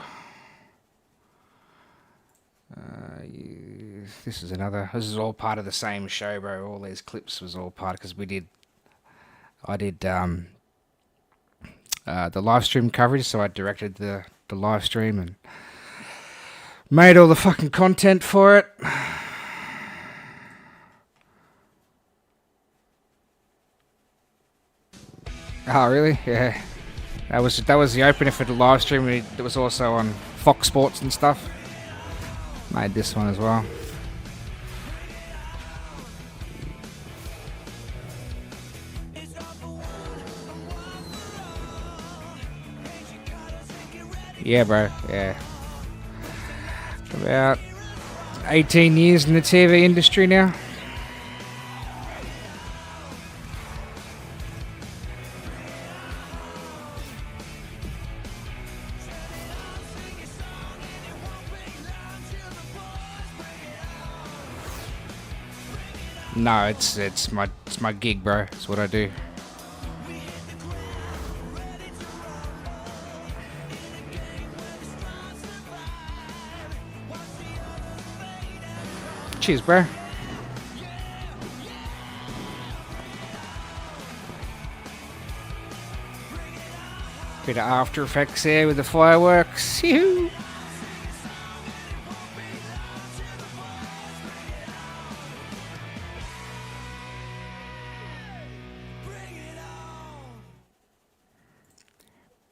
This is all part of the same show, bro. All these clips was all part, because I did the live stream coverage, so I directed the live stream and made all the fucking content for it. Oh, really? Yeah. That was the opener for the live stream. It was also on Fox Sports and stuff. Made this one as well. Yeah, bro. Yeah. About 18 years in the TV industry now. No, it's my gig, bro. It's what I do. Cheers, bro. Bit of After Effects there with the fireworks. Yoo-hoo.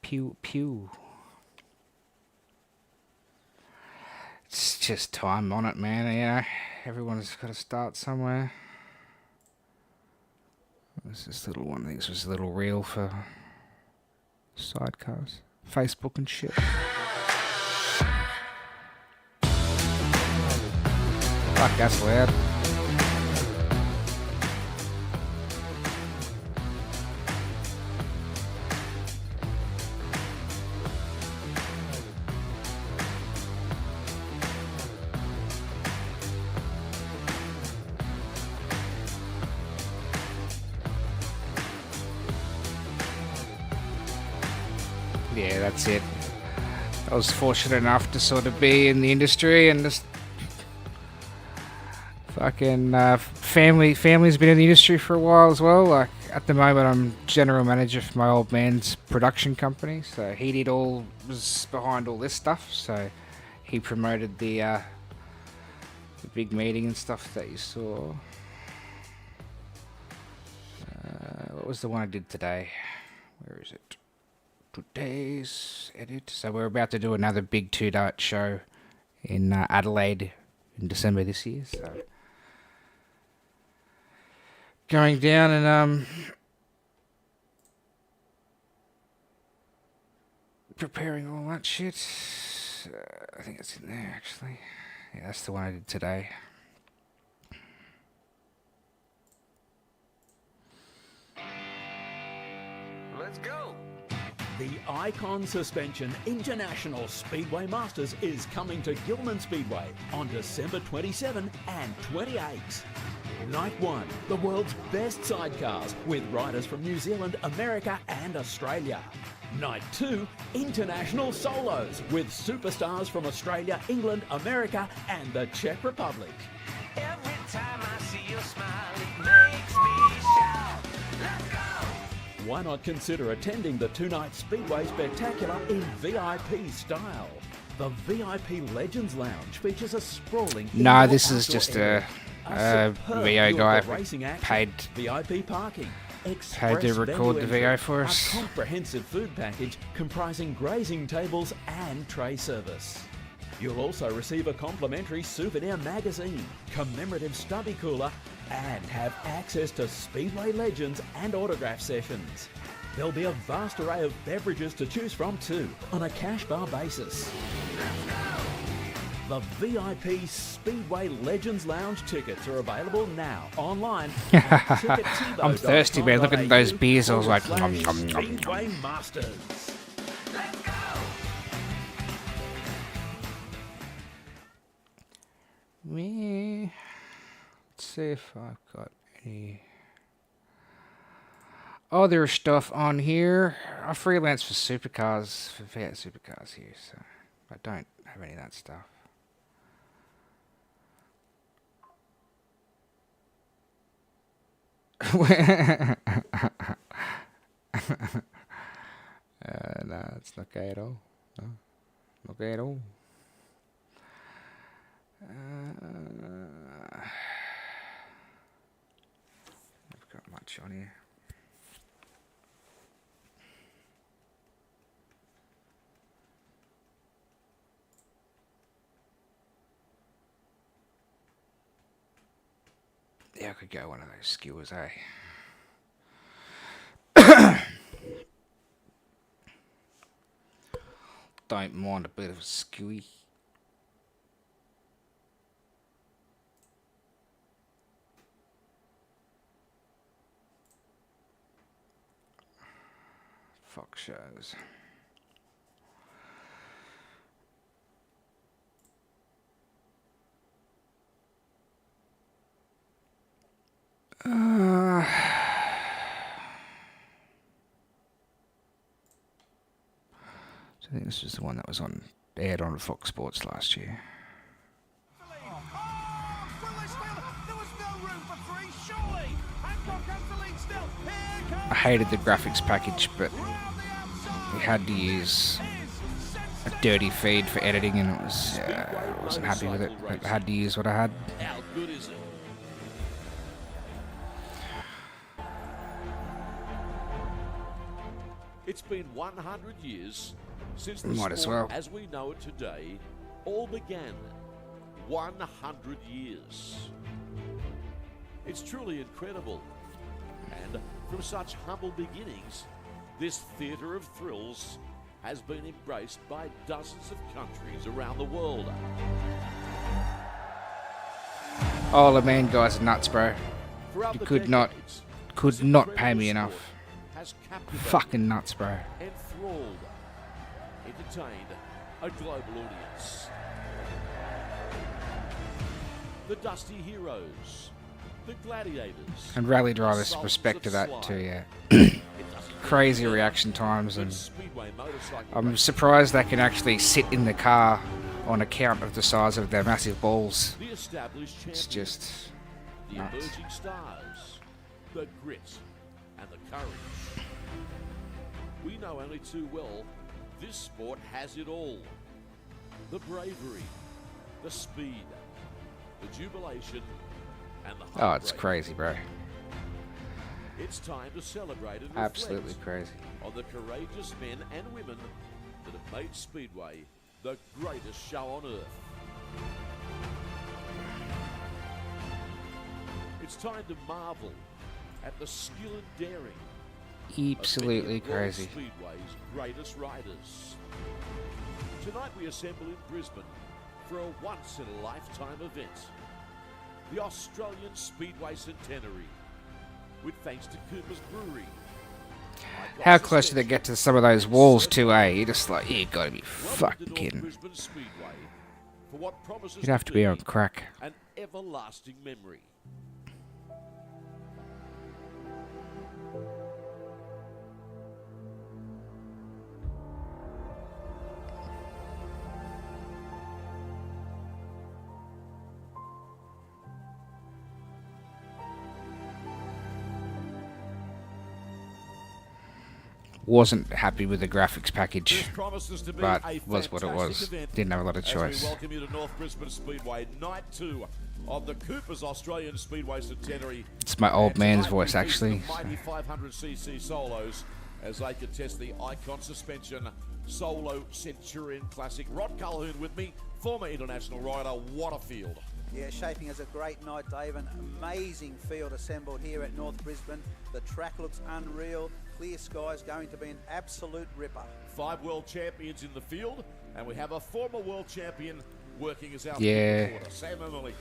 Pew pew. It's just time on it, man. You know, everyone's got to start somewhere. What's this little one? I think this was a little reel for sidecars, Facebook and shit. Fuck, that's loud. Yeah, that's it. I was fortunate enough to sort of be in the industry and just fucking family's been in the industry for a while as well. Like at the moment, I'm general manager for my old man's production company, so he was behind all this stuff. So he promoted the big meeting and stuff that you saw. What was the one I did today? Where is it? today's edit. So we're about to do another big 2-dart show in Adelaide in December this year. So going down and preparing all that shit. I think it's in there actually. Yeah, that's the one I did today. Let's go. The Icon Suspension International Speedway Masters is coming to Gilman Speedway on December 27 and 28. Night 1, the world's best sidecars with riders from New Zealand, America and Australia. Night 2, international solos with superstars from Australia, England, America and the Czech Republic. Every time I see your smile, it makes me shout. Let's go. Why not consider attending the 2-night Speedway Spectacular in VIP style? The VIP Legends Lounge features a sprawling... No, indoor this is outdoor just area, a superb VO view guy of the racing action, paid VIP parking, to express record venue the VO entry, for us. a comprehensive food package comprising grazing tables and tray service. You'll also receive a complimentary souvenir magazine, commemorative stubby cooler, and have access to Speedway legends and autograph sessions. There'll be a vast array of beverages to choose from too, on a cash bar basis. The VIP Speedway Legends Lounge tickets are available now online at tickettivo.com.au I'm thirsty, man. Look at those beers. I was like, nom, nom, nom, nom. Speedway Masters. Let's go. Me. Let's see if I've got any other stuff on here. I freelance for supercars, for Fiat supercars here, so I don't have any of that stuff. No, it's not gay at all. No, not gay at all. I've got much on here. Yeah, I could go one of those skewers, eh? Don't mind a bit of a skewy. Fuck shows. So I think this was the one that was aired on Fox Sports last year. Oh, there was no room for three, surely. Hancock has the lead still. Here comes I hated the graphics package, but round the outside. we had to use a dirty feed for editing, and it was I wasn't happy with it. But I had to use what I had. How good is it? It's been 100 years since the Might sport as well. as we know it today all began. 100 years. It's truly incredible. And from such humble beginnings, this theatre of thrills has been embraced by dozens of countries around the world. Oh, the main guys are nuts, bro. Throughout You the could not decades, pay me this enough. sport has captivated, Fucking nuts, bro. enthralled, entertained a global audience. The Dusty Heroes, the Gladiators, And rally drivers respect to that too, yeah. Crazy reaction times, and I'm surprised they can actually sit in the car on account of the size of their massive balls. the established It's champions, just the nuts. emerging stars, the grit and the courage. We know only too well this sport has it all. The bravery, the speed, the jubilation, and the Oh, it's heartbreak. crazy, bro. It's time to celebrate and Absolutely reflect crazy. on the courageous men and women that have made Speedway the greatest show on earth. It's time to marvel at the skill and daring Absolutely of many of World crazy. Speedway's greatest riders. Tonight we assemble in Brisbane for a once-in-a-lifetime event, the Australian Speedway Centenary, with thanks to Cooper's Brewery. How close did it get to some of those walls too, eh? You're just like, you gotta be fucking kidding. Brisbane Speedway for what promises You'd have to be on crack. an everlasting memory. Wasn't happy with the graphics This package, promises to be but a was what it was. fantastic event Didn't have a lot of as choice. we welcome you to North Brisbane Speedway, night 2 of the Cooper's Australian Speedway Centenary. It's my old And man's tonight voice, we feast actually. the mighty 500cc solos as they contest the Icon Suspension Solo Centurion Classic. Rod Culhern with me, former international rider. What a field. Yeah, shaping as a great night, Dave. An amazing field assembled here at North Brisbane. The track looks unreal. Clear skies, going to be an absolute ripper. 5 world champions in the field, and we have a former world champion working as our Yeah. reporter, Sam Maliko.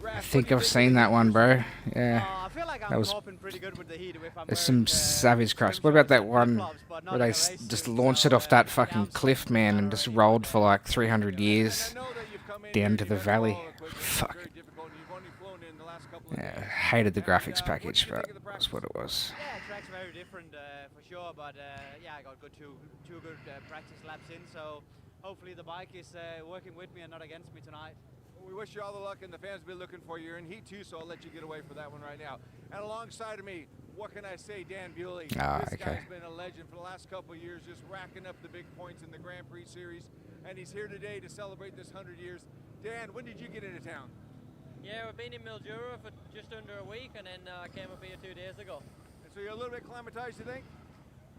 I think I've seen that one, bro. Yeah. I feel like That I'm was- coping pretty good with the heat if I'm There's wearing, some savage crafts. What about that one where they just launched it off that fucking cliff, man, and just rolled for like 300 years down to the valley? Fuck. Yeah, hated the graphics package, but that's what it was. Yeah, track's very different for sure, but yeah, I got two good practice laps in, so hopefully the bike is working with me and not against me tonight. We wish you all the luck, and the fans will be looking for you. You're in Heat 2, so I'll let you get away for that one right now. And alongside of me, what can I say, Dan Bewley. This okay. guy's been a legend for the last couple of years, just racking up the big points in the Grand Prix Series. And he's here today to celebrate this 100 years. Dan, when did you get into town? Yeah, we've been in Mildura for just under a week, and then came up here 2 days ago. And so you're a little bit acclimatized, you think?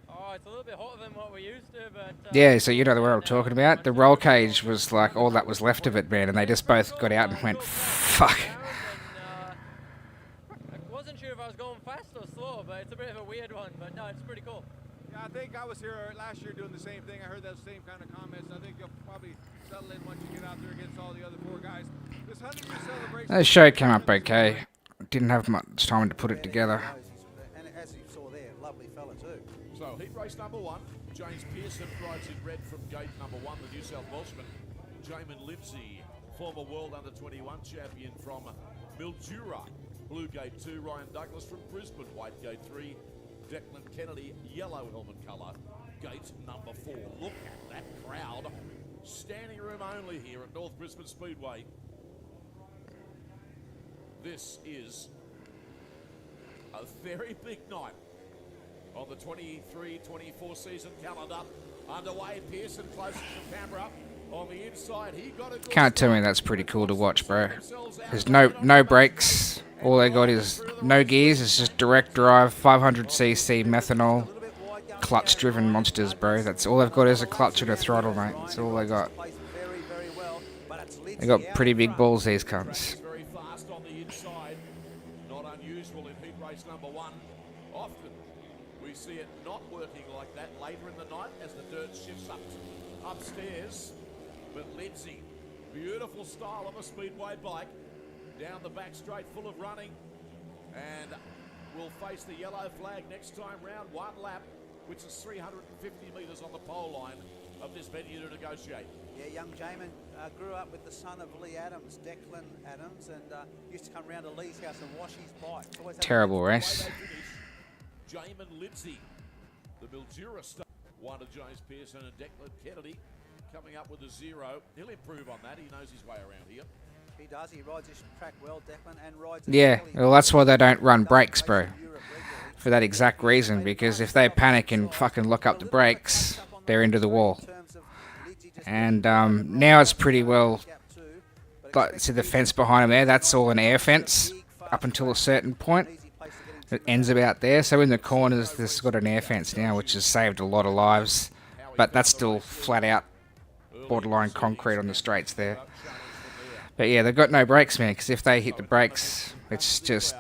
Oh, it's a little bit hotter than what we used to, but... Yeah, so you know what I'm talking about. The roll cage was like all that was left of it, man, and they just both got out and went, fuck. I wasn't sure if I was going fast or slow, but it's a bit of a weird one, but no, it's pretty cool. Yeah, I think I was here last year doing the same thing. I heard those same kind of comments. I think you'll probably settle in once you get out there against all the other 4 guys. This 100-year celebration... The show came up okay. Didn't have much time to put it together. And as you saw there, lovely fella too. So, heat race number 1, James Pearson rides in red from gate number 1, the New South Welshman. Jamin Lindsay, former world under-21 champion from Mildura. Blue gate 2, Ryan Douglas from Brisbane. White gate 3, Declan Kennedy, yellow helmet colour. Gate number 4. Look at that crowd. Standing room only here at North Brisbane Speedway. This is a very big night on the 23-24 season calendar. Underway, Pearson closest to camera. On the inside, he got a good Can't tell me that's pretty cool to watch, bro. There's no brakes. All they got is no gears. It's just direct drive, 500cc methanol, clutch-driven monsters, bro. That's all they've got is a clutch and a throttle, mate. That's all they got. They got pretty big balls, these cunts. very fast on the inside. Not unusual in heat race number 1. Often we see it not working like that later in the night as the dirt shifts upstairs. But Lindsay, beautiful style of a speedway bike. Down the back straight, full of running. And will face the yellow flag next time round. 1 lap, which is 350 metres on the pole line of this venue to negotiate. Yeah, young Jamin grew up with the son of Lee Adams, Declan Adams, and used to come round to Lee's house and wash his bike. Always had Terrible Away race. they finish. Jamin Lindsay, the Mildura star. One of James Pearson and Declan Kennedy coming up with a 0. He'll improve on that. He knows his way around here. He does. He rides his track well, Declan, and rides it Yeah, really well, that's why they don't run well. brakes, bro. Europe regularly. For that exact reason, because if they panic and fucking lock up the brakes, they're into the wall. And now it's pretty well, like, see the fence behind him there, that's all an air fence up until a certain point. It ends about there. So in the corners, there's got an air fence now, which has saved a lot of lives. But that's still flat out borderline concrete on the straights there. But yeah, they've got no brakes, man, because if they hit the brakes, it's just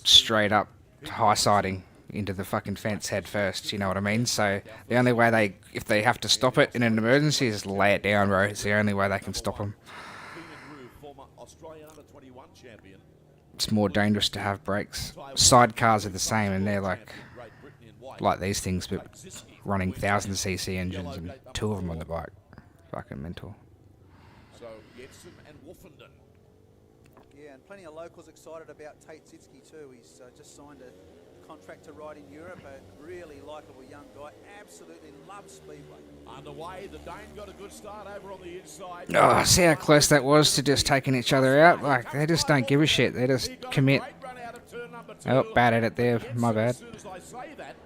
straight up high siding into the fucking fence head first, you know what I mean? So the only way if they have to stop it in an emergency is lay it down, bro. It's the only way they can stop them. It's more dangerous to have brakes. Sidecars are the same, and they're like these things, but running 1000cc engines and 2 of them on the bike. Fucking mental. So Jensen and Wolfenden. Yeah, and plenty of locals excited about Tate Zitsky too. He's just signed a contract to ride in Europe. A really likeable young guy. Absolutely loves Speedway. Underway, the Dane got a good start over on the inside. Oh, see how close that was to just taking each other out? Like, they just don't give a shit. They just commit. Oh, bad at it there. My bad. As soon as I say that,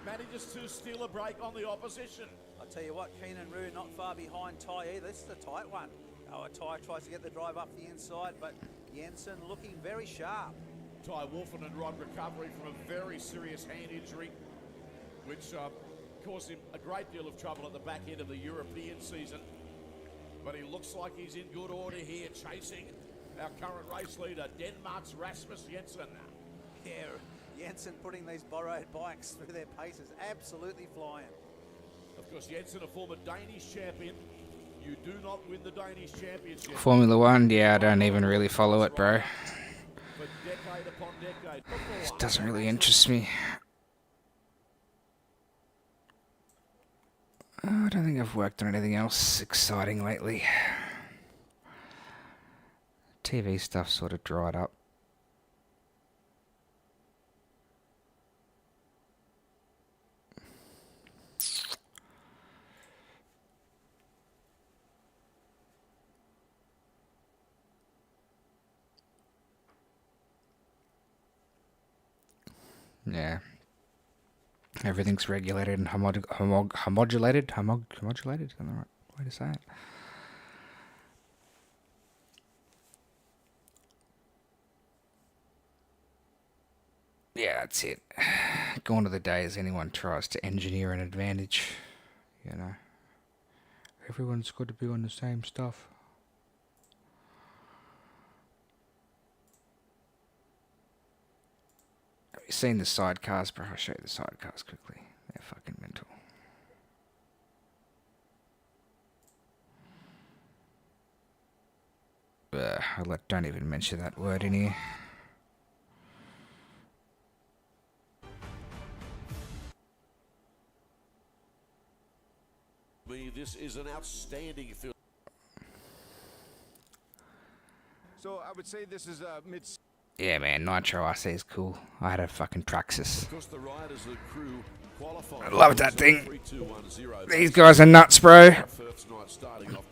manages to steal a break on the opposition. I tell you what, Keenan Roo not far behind Ty either. This is a tight one. Oh, Ty tries to get the drive up the inside, but Jensen looking very sharp. Ty Wolfenden rod recovery from a very serious hand injury, which caused him a great deal of trouble at the back end of the European season. But he looks like he's in good order here, chasing our current race leader, Denmark's Rasmus Jensen. Yeah, Jensen putting these borrowed bikes through their paces, absolutely flying. Of course, Jensen, a former Danish champion. You do not win the Danish championship. Formula One, yeah, I don't even really follow it, bro. For decade upon decade. It doesn't really interest me. Oh, I don't think I've worked on anything else exciting lately. TV stuff sort of dried up. Yeah. Everything's regulated and homogulated. Homogulated? Is that the right way to say it? Yeah, that's it. Gone are the days anyone tries to engineer an advantage. You know. Everyone's got to be on the same stuff. Have you seen the sidecars, bro? I'll show you the sidecars quickly. They're fucking mental. Don't even mention that word in here. This is an outstanding film. So I would say this is a mid. Yeah, man, Nitro RC is cool. I had a fucking Traxxas. Of course, the riders, the crew qualified. I love that thing. These guys are nuts, bro.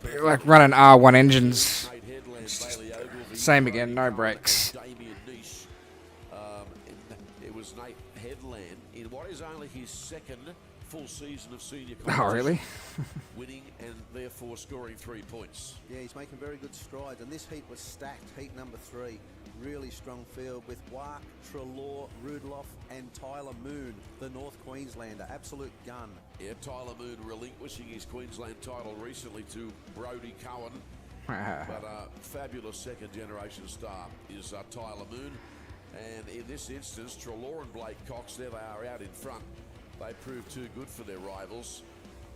They're like running R1 engines. Same again, no brakes. It was Nate Headland in what is only his second full season of senior competition. Oh, really? Winning and therefore scoring 3 points. Yeah, he's making very good strides, and this heat was stacked. Heat number 3, really strong field with Wark, Treloar, Rudloff, and Tyler Moon, the North Queenslander. Absolute gun. Yeah, Tyler Moon relinquishing his Queensland title recently to Brodie Cohen. But a fabulous second-generation star is Tyler Moon. And in this instance, Treloar and Blake Cox, there they are out in front. They proved too good for their rivals.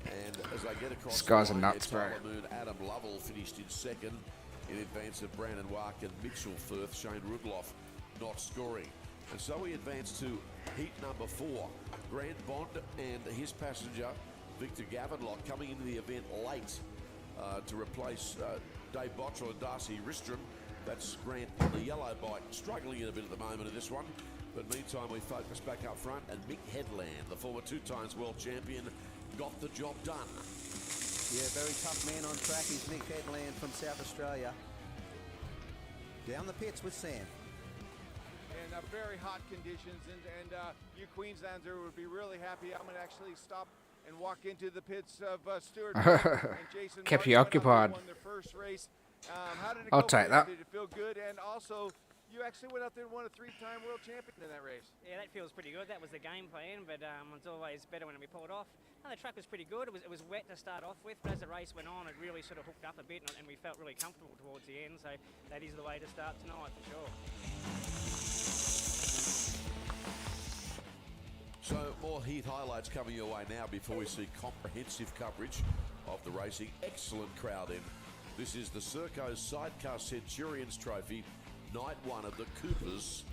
And as they get across this guy's the a line, nuts, bro. Tyler Moon, Adam Lovell finished in second in advance of Brandon Wark and Mitchell Firth. Shane Rudloff not scoring. And so we advance to heat number 4. Grant Bond and his passenger, Victor Gavinlock, coming into the event late to replace Dave Bottrell and Darcy Ristrom. That's Grant on the yellow bike, struggling in a bit at the moment in this one. But meantime, we focus back up front, and Mick Headland, the former 2-times world champion, got the job done. Yeah, very tough man on track is Mick Headland from South Australia. Down the pits with Sam. And very hot conditions, and you Queenslander would be really happy. I'm going to actually stop and walk into the pits of Stuart and Jason Kept you Martin occupied. won their first race. How did it I'll go take for you? that. Did it feel good? And also, you actually went out there and won a 3-time world champion in that race. Yeah, that feels pretty good. That was the game plan, but it's always better when we pull it off. No, the track was pretty good. It was wet to start off with, but as the race went on, it really sort of hooked up a bit, and we felt really comfortable towards the end. So that is the way to start tonight for sure. So more heat highlights coming your way now before we see comprehensive coverage of the racing. Excellent crowd in. This is the Serco Sidecar Centurions Trophy, night 1 of the Coopers.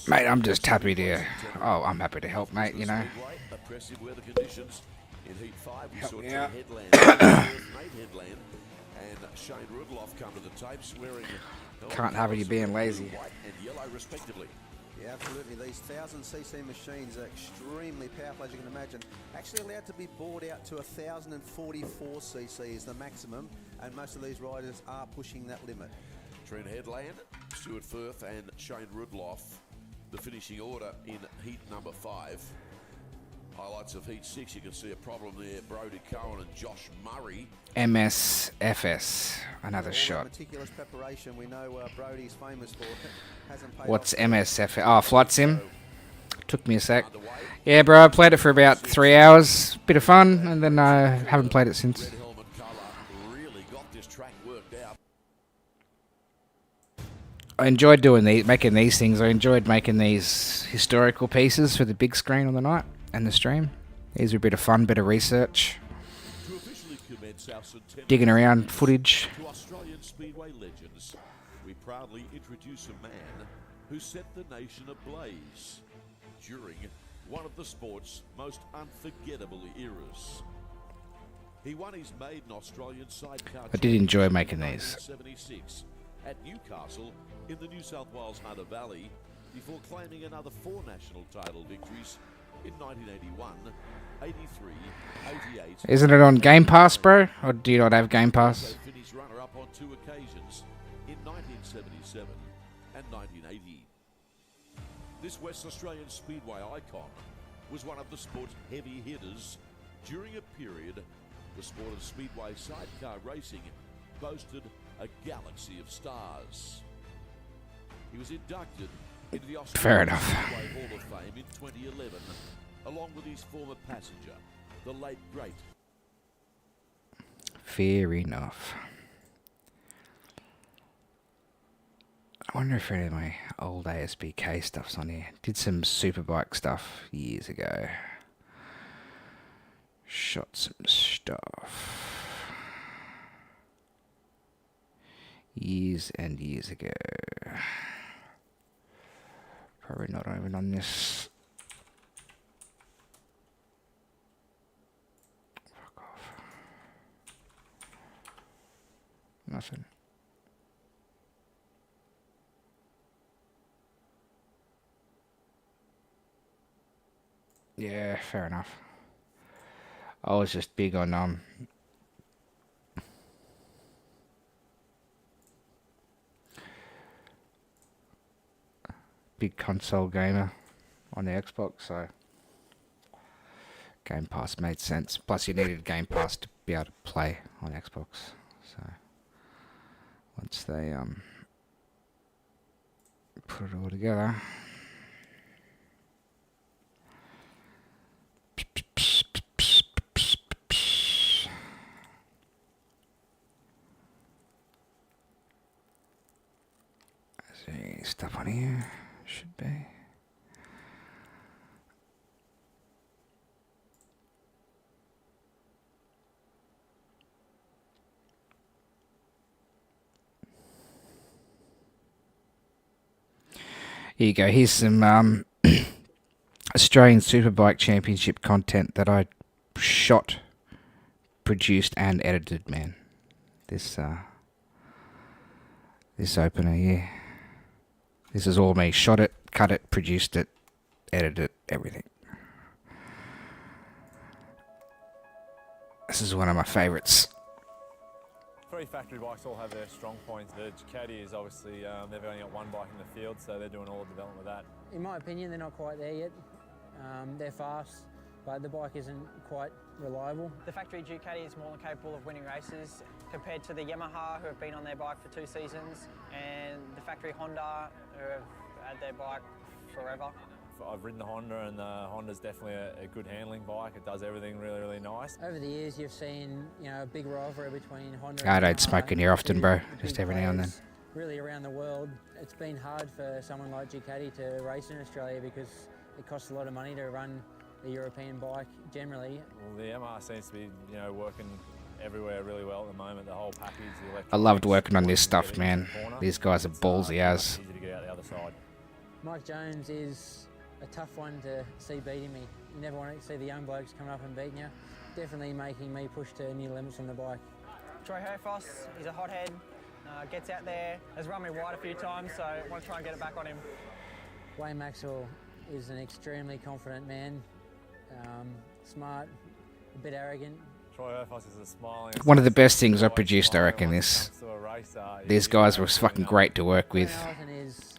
Mate, I'm just happy to. Oh, I'm happy to help, mate. You know. Oppressive weather conditions. In Heat 5, we saw Trent Headland, Nate Headland, and Shane Rudloff come to the tape, swearing. Can't have you being lazy. White and yellow, respectively. Yeah, absolutely. These 1000cc machines are extremely powerful, as you can imagine. Actually allowed to be bored out to 1044cc is the maximum, and most of these riders are pushing that limit. Trent Headland, Stuart Firth, and Shane Rudloff, the finishing order in heat number 5. Highlights of heat 6, you can see a problem there. Brody Cohen and Josh Murray. MSFS, another shot. Meticulous preparation, we know Brody's famous for. Hasn't paid What's off. MSFS? Oh, Flight Sim. Took me a sec. Yeah, bro, I played it for about 3 hours. Bit of fun, and then I haven't played it since. Red helmet colour really got this track worked out. I enjoyed making these things. I enjoyed making these historical pieces for the big screen on the night and the stream. These are a bit of fun, bit of research. To officially commence our centenary Digging around footage. to Australian Speedway legends, we proudly introduce a man who set the nation ablaze during one of the sport's most unforgettable eras. He won his maiden Australian sidecar I did enjoy making these. 1976 at Newcastle in the New South Wales Hunter Valley before claiming another 4 national title victories in 1981, 83, 88. Isn't it on Game Pass, bro? Or do you not have Game Pass? Also finished runner-up on 2 occasions in 1977 and 1980. This West Australian Speedway icon was one of the sport's heavy hitters during a period the sport of Speedway sidecar racing boasted a galaxy of stars. He was inducted into the Australian Speedway Hall of Fame in 2011, along with his former passenger, the late great. Fair enough. I wonder if any of my old ASBK stuff's on here. Did some Superbike stuff years ago. Shot some stuff. Years and years ago. Probably not even on this. Fuck off. Nothing. Yeah, fair enough. I was just big on big console gamer on the Xbox, so Game Pass made sense. Plus, you needed Game Pass to be able to play on Xbox. So once they put it all together. Is there any stuff on here? Should be. Here you go. Here's some Australian Superbike Championship content that I shot, produced, and edited. Man, this opener here. This is all me. Shot it, cut it, produced it, edited it, everything. This is one of my favourites. 3 factory bikes all have their strong points. The Ducati is obviously, they've only got 1 bike in the field, so they're doing all the development with that. In my opinion, they're not quite there yet. They're fast, but the bike isn't quite reliable. The factory Ducati is more than capable of winning races compared to the Yamaha, who have been on their bike for 2 seasons, and the factory Honda, who have had their bike forever. I've ridden the Honda, and the Honda's definitely a good handling bike. It does everything really, really nice. Over the years, you've seen, you know, a big rivalry between Honda I and don't Yamaha, smoke in here often, bro. Just big every now and then. players Really around the world. It's been hard for someone like Ducati to race in Australia because it costs a lot of money to run a European bike generally. Well, the Yamaha seems to be, you know, working everywhere really well at the moment. The whole package, the electronics. I loved working on this stuff, man. These guys are ballsy as. Easy to get out the other side. Mike Jones is a tough one to see beating me. You never want to see the young blokes coming up and beating you. Definitely making me push to new limits on the bike. Troy Herfoss, he's a hothead, gets out there, has run me wide a few times, so I want to try and get it back on him. Wayne Maxwell is an extremely confident man, smart, a bit arrogant. Troy Herfoss is a smiling. One of the best things I produced, I reckon, this. These guys were fucking great to work with.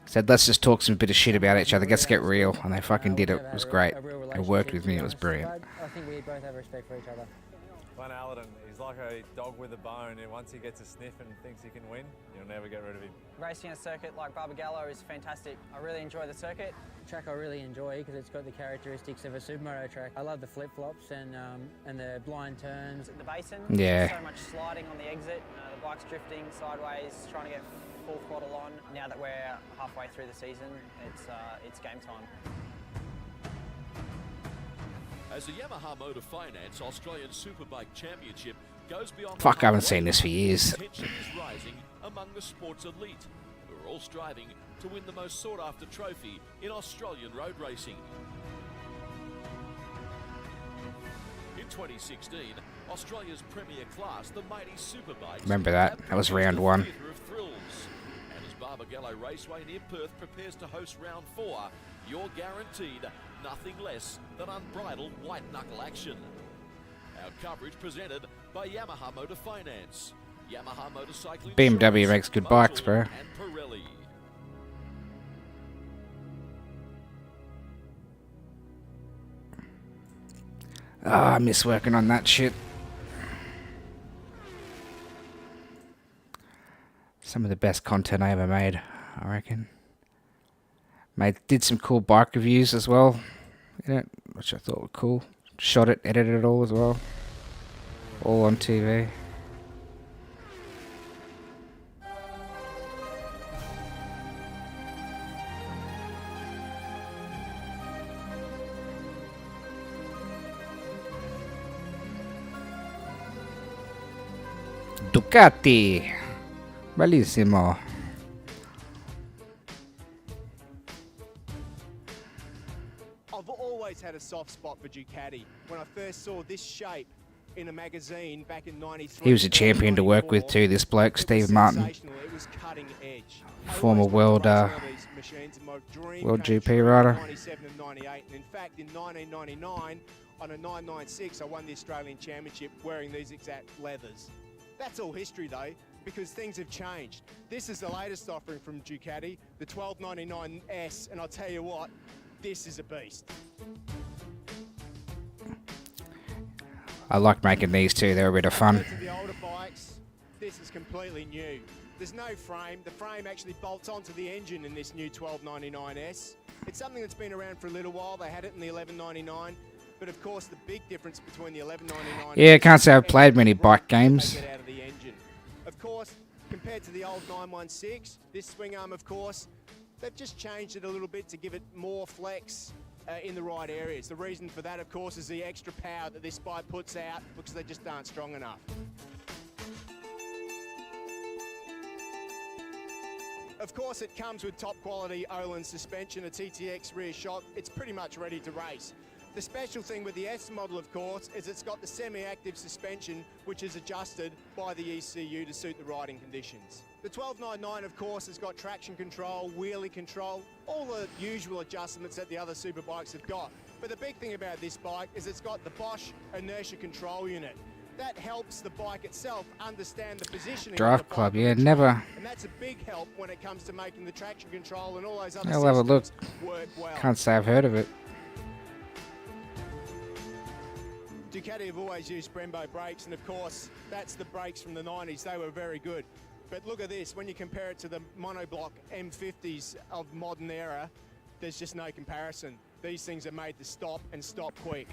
Said, let's just talk some bit of shit about each other, let's get real. And they fucking did it. It was great. They worked with me, it was brilliant. I think we both have respect for each other. Glenn Allerton, he's like a dog with a bone. And once he gets a sniff and thinks he can win, you'll never get rid of him. Racing a circuit like Barbagallo is fantastic. I really enjoy the circuit. Track I really enjoy because it's got the characteristics of a supermoto track. I love the flip-flops and the blind turns. The basin, yeah. So much sliding on the exit. The bike's drifting sideways, trying to get full throttle on. Now that we're halfway through the season, it's game time. As the Yamaha Motor Finance Australian Superbike Championship goes beyond... Fuck, I haven't seen this for years. Tension is rising among the sport's elite, who are all striving to win the most sought-after trophy in Australian road racing. In 2016, Australia's premier class, the mighty Superbikes... Remember that? That was round 1. ...of thrills. And as Barbagallo Raceway near Perth prepares to host round 4, you're guaranteed nothing less than unbridled white-knuckle action. Our coverage presented by Yamaha Motor Finance, Yamaha Motorcycle BMW Insurance, makes good Motul bikes, bro. and Pirelli. I miss working on that shit. Some of the best content I ever made, I reckon. Did some cool bike reviews as well, which I thought were cool. Shot it, edited it all as well. All on TV. Ducati. Bellissimo. I've always had a soft spot for Ducati. When I first saw this shape in a magazine back in 93. He was a champion to work with too, this bloke, Steve Martin. It was cutting edge. Former world GP rider. 97 and 98, and in fact in 1999 on a 996 I won the Australian Championship wearing these exact leathers. That's all history though, because things have changed. This is the latest offering from Ducati, the 1299S, and I'll tell you what, this is a beast. I like making these too, they're a bit of fun. To the older bikes, this is completely new. There's no frame. The frame actually bolts onto the engine in this new 1299S. It's something that's been around for a little while. They had it in the 1199. But of course, the big difference between the 1199... Yeah, I can't say I've played many bike games. Out of the engine. Of course, compared to the old 916, this swing arm, of course, they've just changed it a little bit to give it more flex in the right areas. The reason for that, of course, is the extra power that this bike puts out because they just aren't strong enough. Of course, it comes with top quality Olin suspension, a TTX rear shock. It's pretty much ready to race. The special thing with the S model, of course, is it's got the semi-active suspension, which is adjusted by the ECU to suit the riding conditions. The 1299, of course, has got traction control, wheelie control, all the usual adjustments that the other superbikes have got. But the big thing about this bike is it's got the Bosch inertia control unit. That helps the bike itself understand the positioning. Drive Club, yeah, never. And that's a big help when it comes to making the traction control and all those other I'll have a look. work well. Can't say I've heard of it. Ducati have always used Brembo brakes, and of course, that's the brakes from the 90s. They were very good. But look at this, when you compare it to the monoblock M50s of modern era, there's just no comparison. These things are made to stop and stop quick.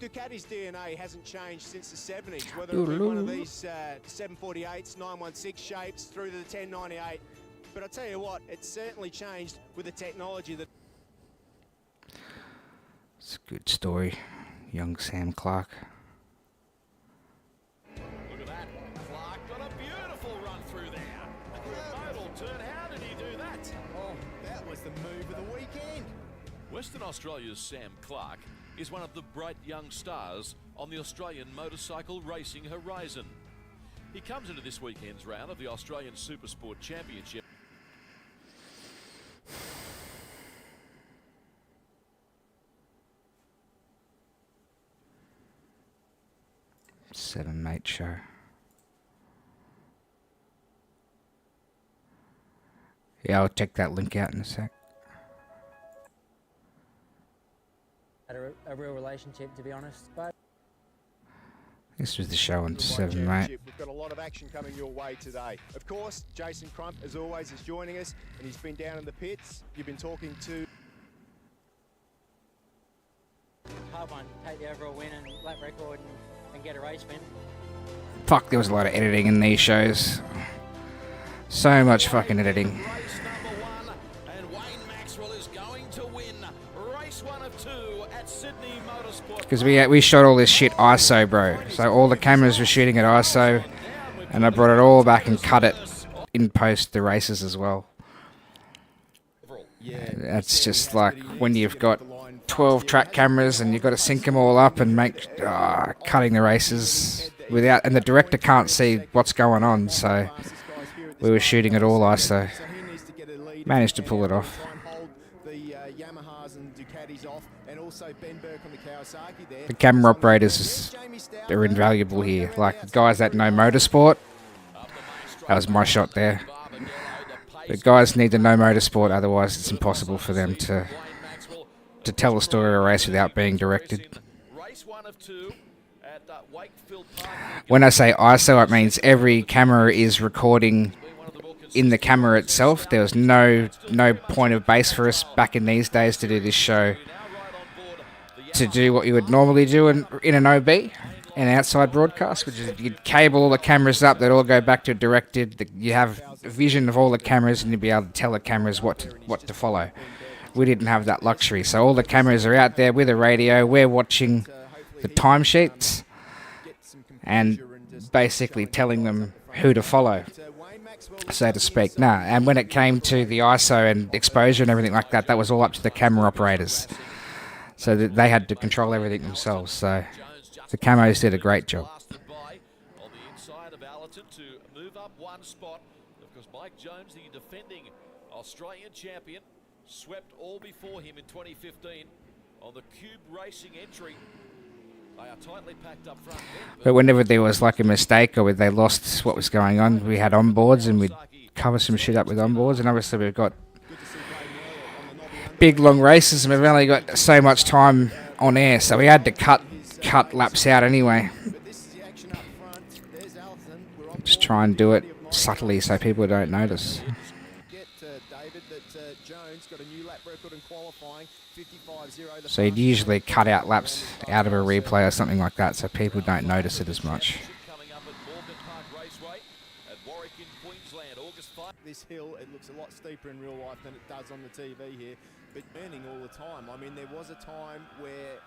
Ducati's DNA hasn't changed since the 70s, whether it be one of these 748s, 916 shapes through to the 1098. But I tell you what, it's certainly changed with the technology that... It's a good story. Young Sam Clark. Look at that. Clark got a beautiful run through there. A modal turn. How did he do that? Oh, that was the move of the weekend. Western Australia's Sam Clark is one of the bright young stars on the Australian motorcycle racing horizon. He comes into this weekend's round of the Australian Supersport Championship. Seven Mate Show. Yeah, I'll check that link out in a sec. Had a real relationship, to be honest. But This was the show on 7 Mate. We've got a lot of action coming your way today. Of course, Jason Crump, as always, is joining us, and he's been down in the pits. You've been talking to... hard one. Take the overall win and lap record and get a race win. Fuck, there was a lot of editing in these shows. So much fucking editing. Because we shot all this shit ISO, bro. So all the cameras were shooting at ISO, and I brought it all back and cut it in post the races as well. That's just like when you've got 12 track cameras and you've got to sync them all up and make cutting the races without, and the director can't see what's going on, so we were shooting it all ISO. Managed to pull it off. The camera operators are invaluable here. Like guys that know motorsport, that was my shot there. The guys need to know motorsport, otherwise it's impossible for them to tell the story of a race without being directed. When I say ISO, it means every camera is recording in the camera itself. There was no point of base for us back in these days to do this show, to do what you would normally do in an OB, an outside broadcast, which is you'd cable all the cameras up, they'd all go back to directed. You have a vision of all the cameras and you'd be able to tell the cameras what to follow. We didn't have that luxury, so all the cameras are out there with a radio. We're watching the timesheets and basically telling them who to follow, so to speak. And when it came to the ISO and exposure and everything like that, that was all up to the camera operators. So that they had to control everything themselves. So the camos did a great job. On the inside of Allerton to move up one spot. Of course, Mike Jones, the defending Australian champion, swept all before him in 2015 on the Cube Racing entry. They are tightly packed up front. But whenever there was like a mistake or they lost what was going on, we had onboards and we'd cover some shit up with onboards. And obviously we've got big long races and we've only got so much time on air, so we had to cut laps out anyway. Just try and do it subtly so people don't notice. So you'd usually cut out laps out of a replay or something like that so people don't notice it as much. This hill, it looks a lot steeper in real life than it does on the TV here, but burning all the time. I mean, there was a time where,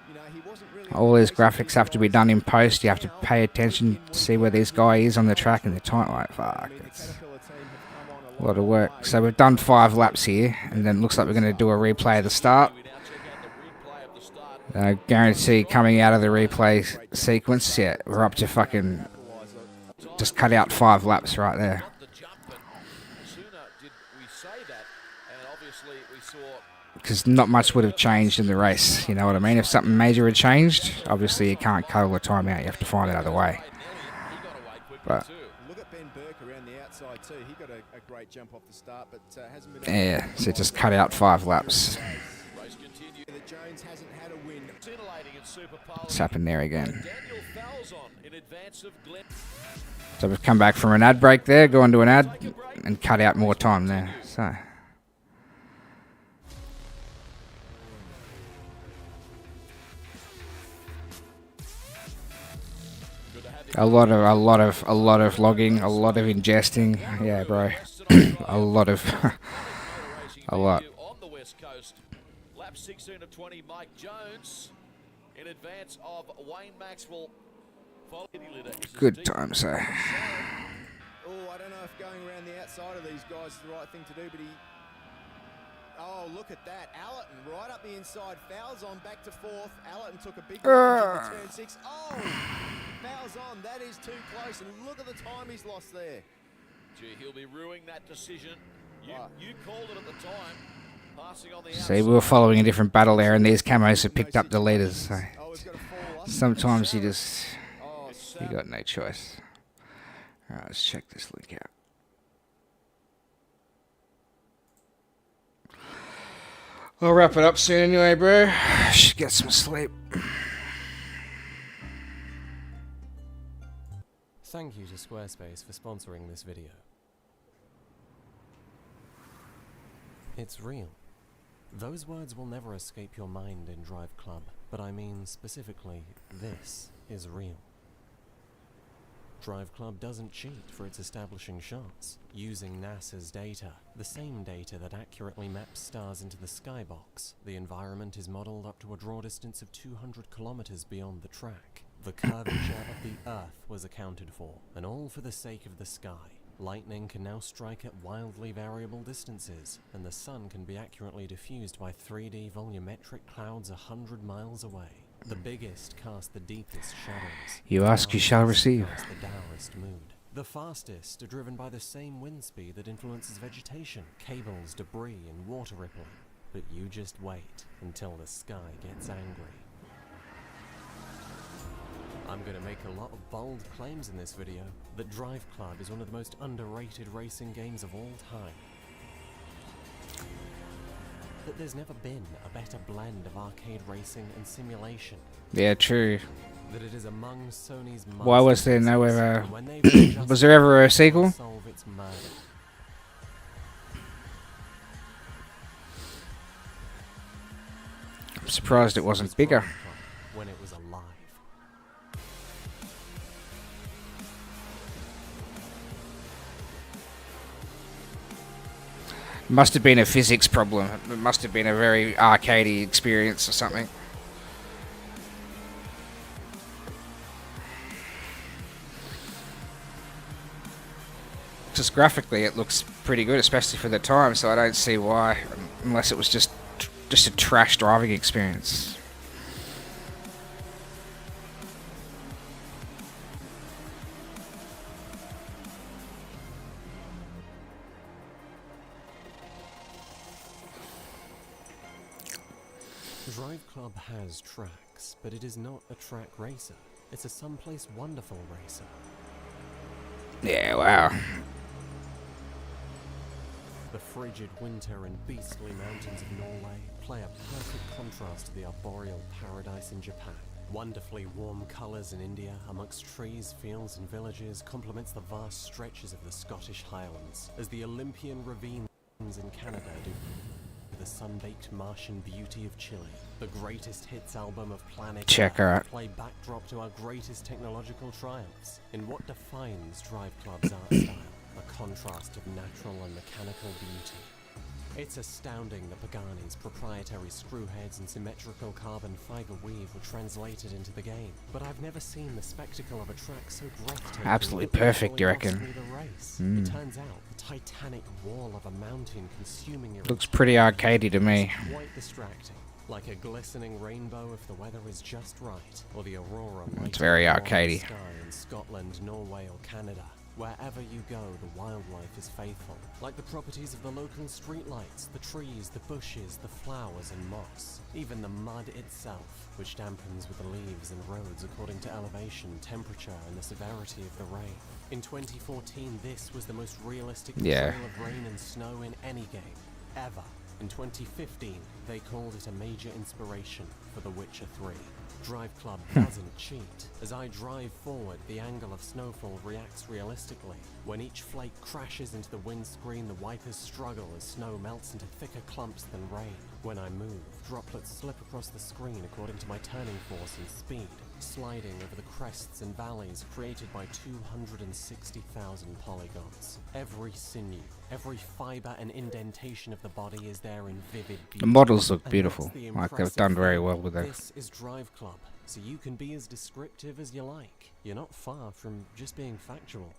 you know, he wasn't really... All these graphics have to be done in post. You have to pay attention to see where this guy is on the track and the time. Like, fuck, it's a lot of work. So we've done 5 laps here, and then it looks like we're going to do a replay at the start. Guarantee coming out of the replay sequence, yeah, we're up to fucking... Just cut out 5 laps right there. Because not much would have changed in the race, you know what I mean? If something major had changed, obviously you can't cut all the time out, you have to find another way. But yeah, so just cut out 5 laps. scintillating in Super Pole. What's happened there again? Daniel Falzon in advance of Glenn. So we've come back from an ad break there, go into an ad, and cut out more time there. So a lot of logging, a lot of ingesting. Yeah, bro. a lot. On the West Coast. Lap 16 of 20, Mike Jones in advance of Wayne Maxwell. Good time, sir. Oh, I don't know if going around the outside of these guys is the right thing to do, but he... Oh, look at that. Allerton right up the inside. Fouls on back to fourth. Allerton took a big lunge into turn 6. Oh, fouls on. That is too close. And look at the time he's lost there. Gee, he'll be ruining that decision. You called it at the time. Passing on the See, we were following a different battle there, and these camos have picked up the leaders. So sometimes you got no choice. All right, let's check this link out. I'll wrap it up soon anyway, bro. Should get some sleep. Thank you to Squarespace for sponsoring this video. It's real. Those words will never escape your mind in Drive Club, but I mean specifically, this is real. Drive Club doesn't cheat for its establishing shots, using NASA's data, the same data that accurately maps stars into the skybox. The environment is modeled up to a draw distance of 200 kilometers beyond the track. The curvature of the Earth was accounted for, and all for the sake of the sky. Lightning can now strike at wildly variable distances, and the sun can be accurately diffused by 3D volumetric clouds 100 miles away. The biggest cast the deepest shadows. You ask, you shall receive. The dourest mood. The fastest are driven by the same wind speed that influences vegetation, cables, debris, and water rippling. But you just wait until the sky gets angry. I'm going to make a lot of bold claims in this video that Drive Club is one of the most underrated racing games of all time. That there's never been a better blend of arcade racing and simulation. Yeah, true. That it is among Sony's Why was there no ever... was there ever a sequel? I'm surprised it wasn't bigger. When it was alive. Must have been a physics problem. It must have been a very arcadey experience or something. Just graphically it looks pretty good, especially for the time, so I don't see why, unless it was just a trash driving experience. Drive Club has tracks, but it is not a track racer. It's a someplace wonderful racer. Yeah, wow. The frigid winter and beastly mountains of Norway play a perfect contrast to the arboreal paradise in Japan. Wonderfully warm colours in India amongst trees, fields and villages complements the vast stretches of the Scottish Highlands, as the Olympian ravines in Canada do the sun-baked Martian beauty of Chile. The greatest hits album of planet Earth play backdrop to our greatest technological triumphs in what defines Drive Club's art style, a contrast of natural and mechanical beauty. It's astounding that Pagani's proprietary screwheads and symmetrical carbon fiber weave were translated into the game, but I've never seen the spectacle of a track so breathtaking. Absolutely perfect, you reckon? It turns out the titanic wall of a mountain consuming your Looks pretty arcadey to me. quite distracting, like a glistening rainbow if the weather is just right, or the aurora. It's very arcadey. Sky in Scotland, Norway, or Canada. Wherever you go, the wildlife is faithful, like the properties of the local streetlights, the trees, the bushes, the flowers and moss, even the mud itself, which dampens with the leaves and roads according to elevation, temperature, and the severity of the rain. In 2014, this was the most realistic portrayal of rain and snow in any game, ever. In 2015, they called it a major inspiration for The Witcher 3. Drive Club doesn't cheat. As I drive forward, the angle of snowfall reacts realistically. When each flake crashes into the windscreen, the wipers struggle as snow melts into thicker clumps than rain. When I move, droplets slip across the screen according to my turning force and speed, sliding over the crests and valleys created by 260,000 polygons. Every sinew, every fibre and indentation of the body is there in vivid beauty. The models look And beautiful. that's the Like, they've impressive done very thing. well with that. This is Drive Club, so you can be as descriptive as you like. You're not far from just being factual.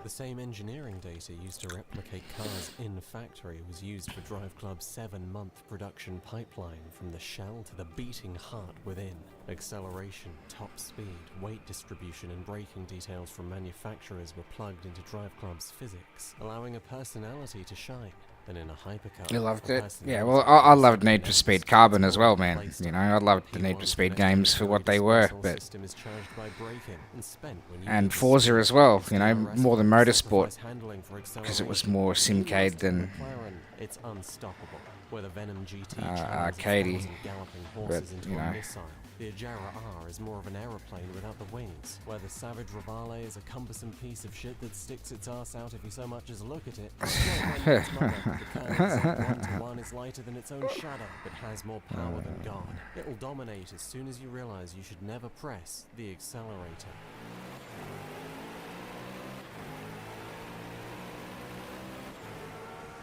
The same engineering data used to replicate cars in factory was used for Drive Club's 7-month production pipeline from the shell to the beating heart within. Acceleration, top speed, weight distribution and braking details from manufacturers were plugged into Drive Club's physics, allowing a personality to shine. And in a hypercar, You loved a it? personality Yeah, well, I is loved something Need for else. Speed Carbon as well, It's man. placed You on know, I loved the P1 Need for Speed domestic games for what they disposal were, but... system is charged by braking and spent when you And need to Forza speed. as well, you Still know, the rest more than of it motorsport, sacrifice handling for because it was acceleration. more You simcade must than McLaren, it's unstoppable. Where the Venom GT arcadey, 1,000 galloping but, horses into you a know. missile. The Ajara R is more of an aeroplane without the wings, where the Savage Rivale is a cumbersome piece of shit that sticks its ass out if you so much as look at it. Its mother, the curve 1-to-1 is lighter than its own shadow, but has more power than God. It'll dominate as soon as you realize you should never press the accelerator.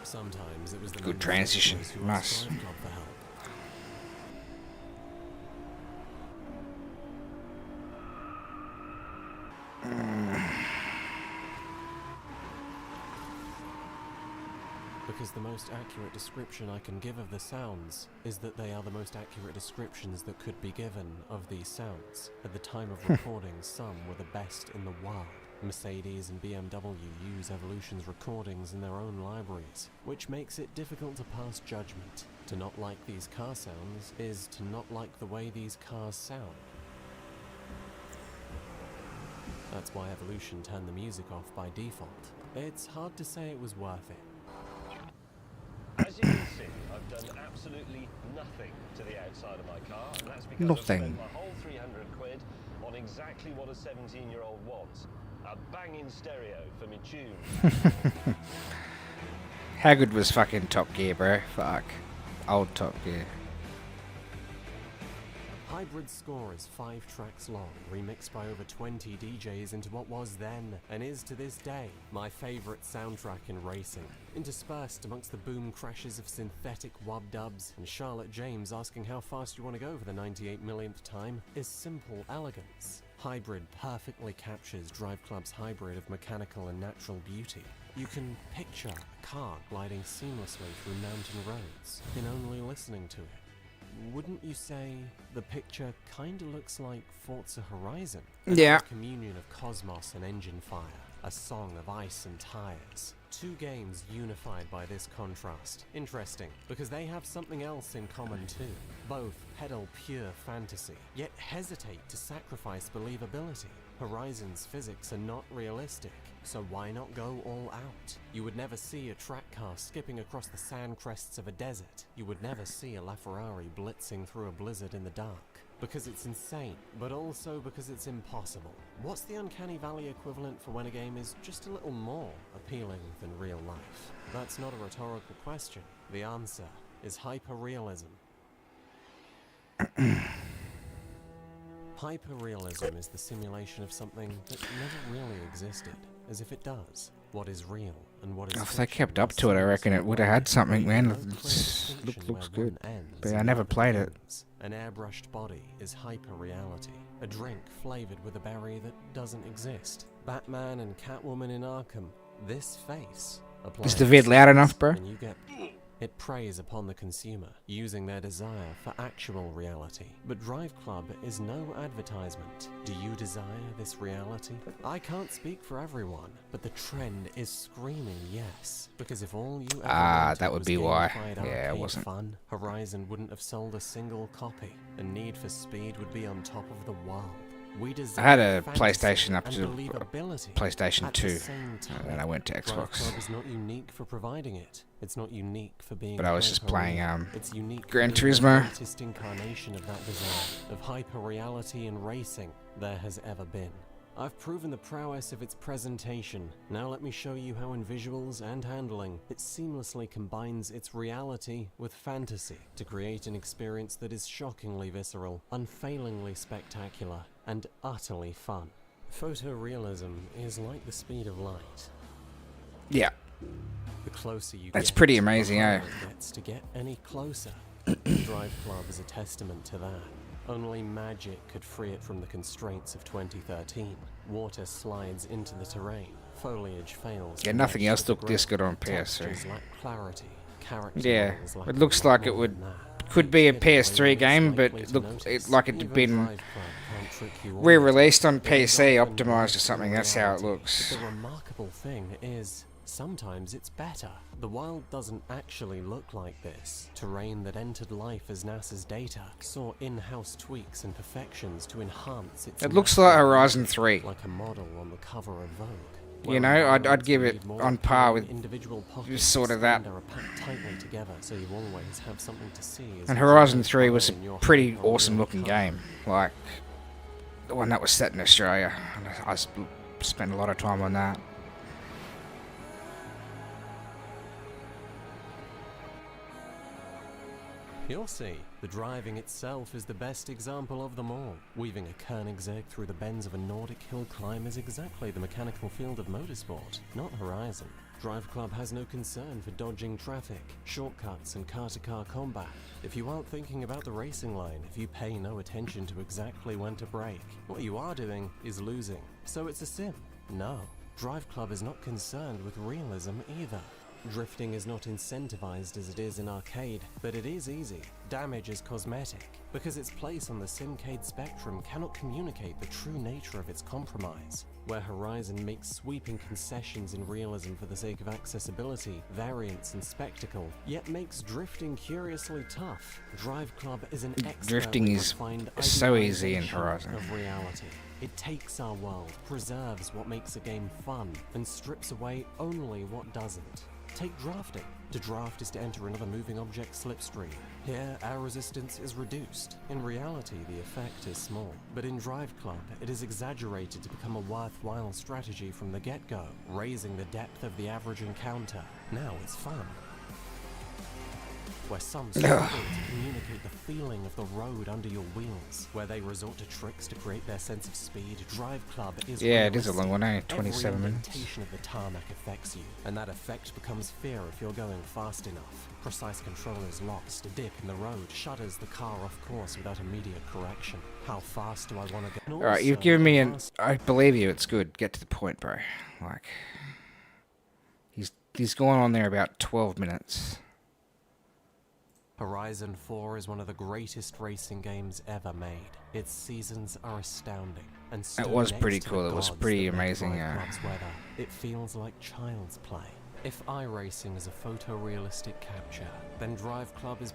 Sometimes it was the Good members transition, who nice. asked Drive Club for help. Because the most accurate description I can give of the sounds is that they are the most accurate descriptions that could be given of these sounds. At the time of recording, some were the best in the world. Mercedes and BMW use Evolution's recordings in their own libraries, which makes it difficult to pass judgment. To not like these car sounds is to not like the way these cars sound. That's why Evolution turned the music off by default. It's hard to say it was worth it. As you can see, I've done absolutely nothing to the outside of my car, and that's because I've Nothing. spent my whole 300 quid on exactly what a 17-year-old wants. A banging stereo for me tune. How good was fucking Top Gear, bro? Fuck. Old Top Gear. Hybrid Score is 5 tracks long, remixed by over 20 DJs into what was then, and is to this day, my favourite soundtrack in racing. Interspersed amongst the boom crashes of synthetic wub-dubs and Charlotte James asking how fast you want to go for the 98 millionth time, is simple elegance. Hybrid perfectly captures Drive Club's hybrid of mechanical and natural beauty. You can picture a car gliding seamlessly through mountain roads in only listening to it. Wouldn't you say the picture kinda looks like Forza Horizon? Yeah. A communion of cosmos and engine fire, a song of ice and tires. 2 games unified by this contrast. Interesting, because they have something else in common too. Both peddle pure fantasy, yet hesitate to sacrifice believability. Horizon's physics are not realistic, so why not go all out? You would never see a track car skipping across the sand crests of a desert. You would never see a LaFerrari blitzing through a blizzard in the dark. Because it's insane, but also because it's impossible. What's the Uncanny Valley equivalent for when a game is just a little more appealing than real life? That's not a rhetorical question. The answer is hyperrealism. Hyperrealism is the simulation of something that never really existed, as if it does. What is real and what is If they fiction kept up are to it, I reckon seamlessly it would have had something, blended. man. No clear It's, distinction looks where good. one ends But I and never the other played it. begins. An airbrushed body is hyperreality, a drink flavored with a berry that doesn't exist. Batman and Catwoman in Arkham. This face. Is the vid loud enough, bro? And you get it preys upon the consumer, using their desire for actual reality. But Drive Club is no advertisement. Do you desire this reality? I can't speak for everyone, but the trend is screaming yes. Because if all you ever wanted that would was be why. gamified Yeah, it arcade wasn't. fun, Horizon wouldn't have sold a single copy, and Need for Speed would be on top of the world. We I had design a fantasy PlayStation up and to believability. PlayStation At the 2, same time, and then I went to Drive Xbox. Club is not unique for providing it. It's not unique for being But I was just playing hyper-real. It's unique for Gran being the Turismo. greatest incarnation of that desire, of hyper-reality and racing there has ever been. I've proven the prowess of its presentation. Now let me show you how in visuals and handling, it seamlessly combines its reality with fantasy to create an experience that is shockingly visceral, unfailingly spectacular, and utterly fun. Photorealism is like the speed of light. Yeah. The closer you That's get, pretty amazing, the eh? harder it gets to get any closer. Drive Club is a testament to that. Only magic could free it from the constraints of 2013. Water slides into the terrain. Foliage fails. Yeah, nothing else looked this good on PS3. Textures lack clarity. Character Yeah, models lack it looks like it more would than that. could be a Each bit PS3 away game, is but likely it to looked notice. like it'd Even been Drive Club can't trick you on re-released on it. It is PC, often optimized or based something. on That's how it reality. looks. But the remarkable thing is, sometimes it's better. The wild doesn't actually look like this. Terrain that entered life as NASA's data saw in-house tweaks and perfections to enhance its It looks like natural Horizon beauty, 3. like a model on the cover of Vogue. You know, I'd give it on par with individual pockets sort of that. are packed tightly together, so you always have something to see as And you Horizon drive 3 was a in your pretty hyper-real awesome looking car. game. Like, the one that was set in Australia. And I spent a lot of time on that. You'll see, the driving itself is the best example of them all. Weaving a Koenigsegg through the bends of a Nordic hill climb is exactly the mechanical field of motorsport, not Horizon. Drive Club has no concern for dodging traffic, shortcuts and car-to-car combat. If you aren't thinking about the racing line, if you pay no attention to exactly when to brake, what you are doing is losing. So it's a sim. No, Drive Club is not concerned with realism either. Drifting is not incentivized as it is in arcade, but it is easy. Damage is cosmetic, because its place on the simcade spectrum cannot communicate the true nature of its compromise. Where Horizon makes sweeping concessions in realism for the sake of accessibility, variance and spectacle, yet makes drifting curiously tough, Drive Club is an Drifting expertly is refined so easy in idealization Horizon. of reality. It takes our world, preserves what makes a game fun, and strips away only what doesn't. Take drafting. To draft is to enter another moving object slipstream. Here, our resistance is reduced. In reality, the effect is small. But in Drive Club, it is exaggerated to become a worthwhile strategy from the get-go, raising the depth of the average encounter. Now it's fun. Where some struggle to communicate the feeling of the road under your wheels, where they resort to tricks to create their sense of speed, Drive Club is Yeah, it is a long one, realistic. 27 Every minutes. indentation of the tarmac affects you, and that effect becomes fear if you're going fast enough. Precise control is lost, a dip in the road shudders the car off course without immediate correction. How fast do I want to go? Alright, you've given me an... I believe you, it's good. Get to the point, bro. Like... He's gone on there about 12 minutes. Horizon 4 is one of the greatest racing games ever made. Its seasons are astounding. And It was pretty cool. It was pretty amazing. Weather, it feels like child's play. If iRacing is a photorealistic capture, then Drive Club is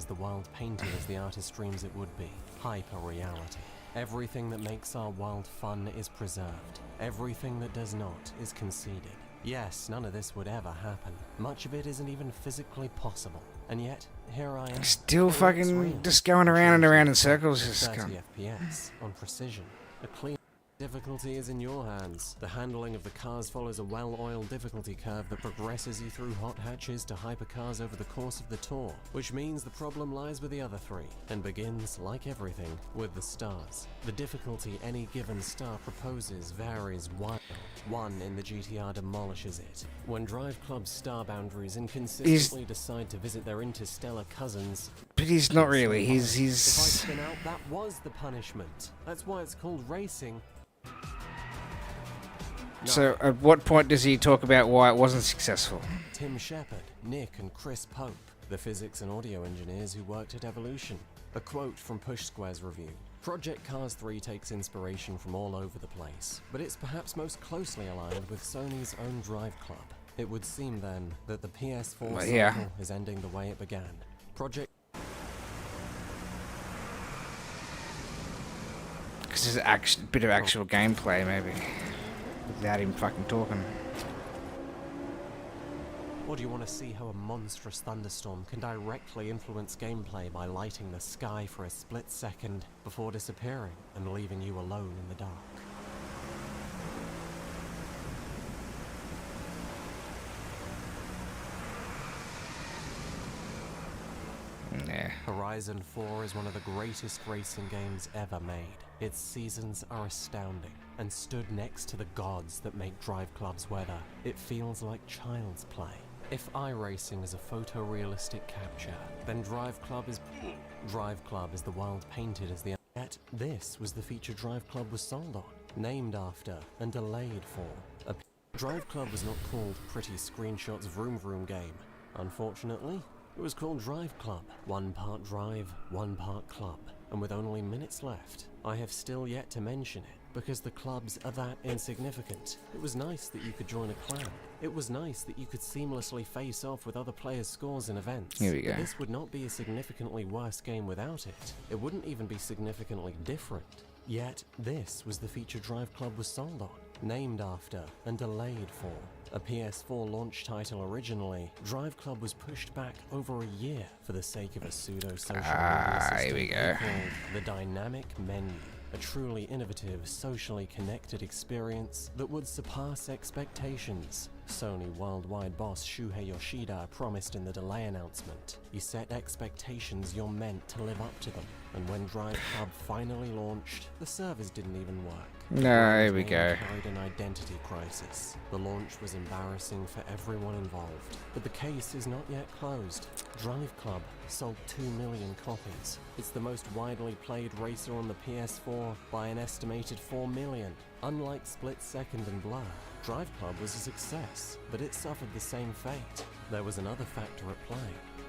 the wild painting as the artist dreams it would be. Hyper reality. Everything that makes our world fun is preserved. Everything that does not is conceded. Yes, none of this would ever happen. Much of it isn't even physically possible. And yet, here I am. Still fucking just going around and around in circles. Just 30 FPS on precision. A clean difficulty is in your hands. The handling of the cars follows a well-oiled difficulty curve that progresses you through hot hatches to hypercars over the course of the tour, which means the problem lies with the other three, and begins, like everything, with the stars. The difficulty any given star proposes varies wildly. One in the GTR demolishes it. When Drive Club's star boundaries inconsistently decide to visit their interstellar cousins... But he's not really. If I He's... spin out, that was the punishment. That's why it's called racing. So, at what point does he talk about why it wasn't successful? Tim Shepard, Nick and Chris Pope, the physics and audio engineers who worked at Evolution. A quote from Push Square's review. Project Cars 3 takes inspiration from all over the place, but it's perhaps most closely aligned with Sony's own Drive Club. It would seem then that the PS4 cycle is ending the way it began. Because there's a bit of actual gameplay, maybe. Without him fucking talking. Or do you want to see how a monstrous thunderstorm can directly influence gameplay by lighting the sky for a split second before disappearing and leaving you alone in the dark? Nah. Horizon 4 is one of the greatest racing games ever made. Its seasons are astounding, and stood next to the gods that make drive clubs weather, it feels like child's play. If iRacing is a photorealistic capture, then Drive Club is the world painted as the... Yet this was the feature Drive Club was sold on, named after, and delayed for. Drive Club was not called Pretty Screenshots Vroom Vroom Game. Unfortunately, it was called Drive Club. 1 part drive, 1 part club. And with only minutes left, I have still yet to mention it, because the clubs are that insignificant. It was nice that you could join a clan. It was nice that you could seamlessly face off with other players' scores in events. Here we go. But this would not be a significantly worse game without it. It wouldn't even be significantly different. Yet, this was the feature Drive Club was sold on, named after, and delayed for. A PS4 launch title originally, Drive Club was pushed back over a year for the sake of a pseudo-social media system here we go. called the Dynamic Menu. A truly innovative, socially connected experience that would surpass expectations. Sony worldwide boss Shuhei Yoshida promised in the delay announcement. You set expectations, you're meant to live up to them. And when Drive Club finally launched, the servers didn't even work. No, here we go. Carried an identity crisis. The launch was embarrassing for everyone involved. But the case is not yet closed. Drive Club sold 2 million copies. It's the most widely played racer on the PS4 by an estimated 4 million. Unlike Split Second and Blur, Drive Club was a success, but it suffered the same fate. There was another factor at play.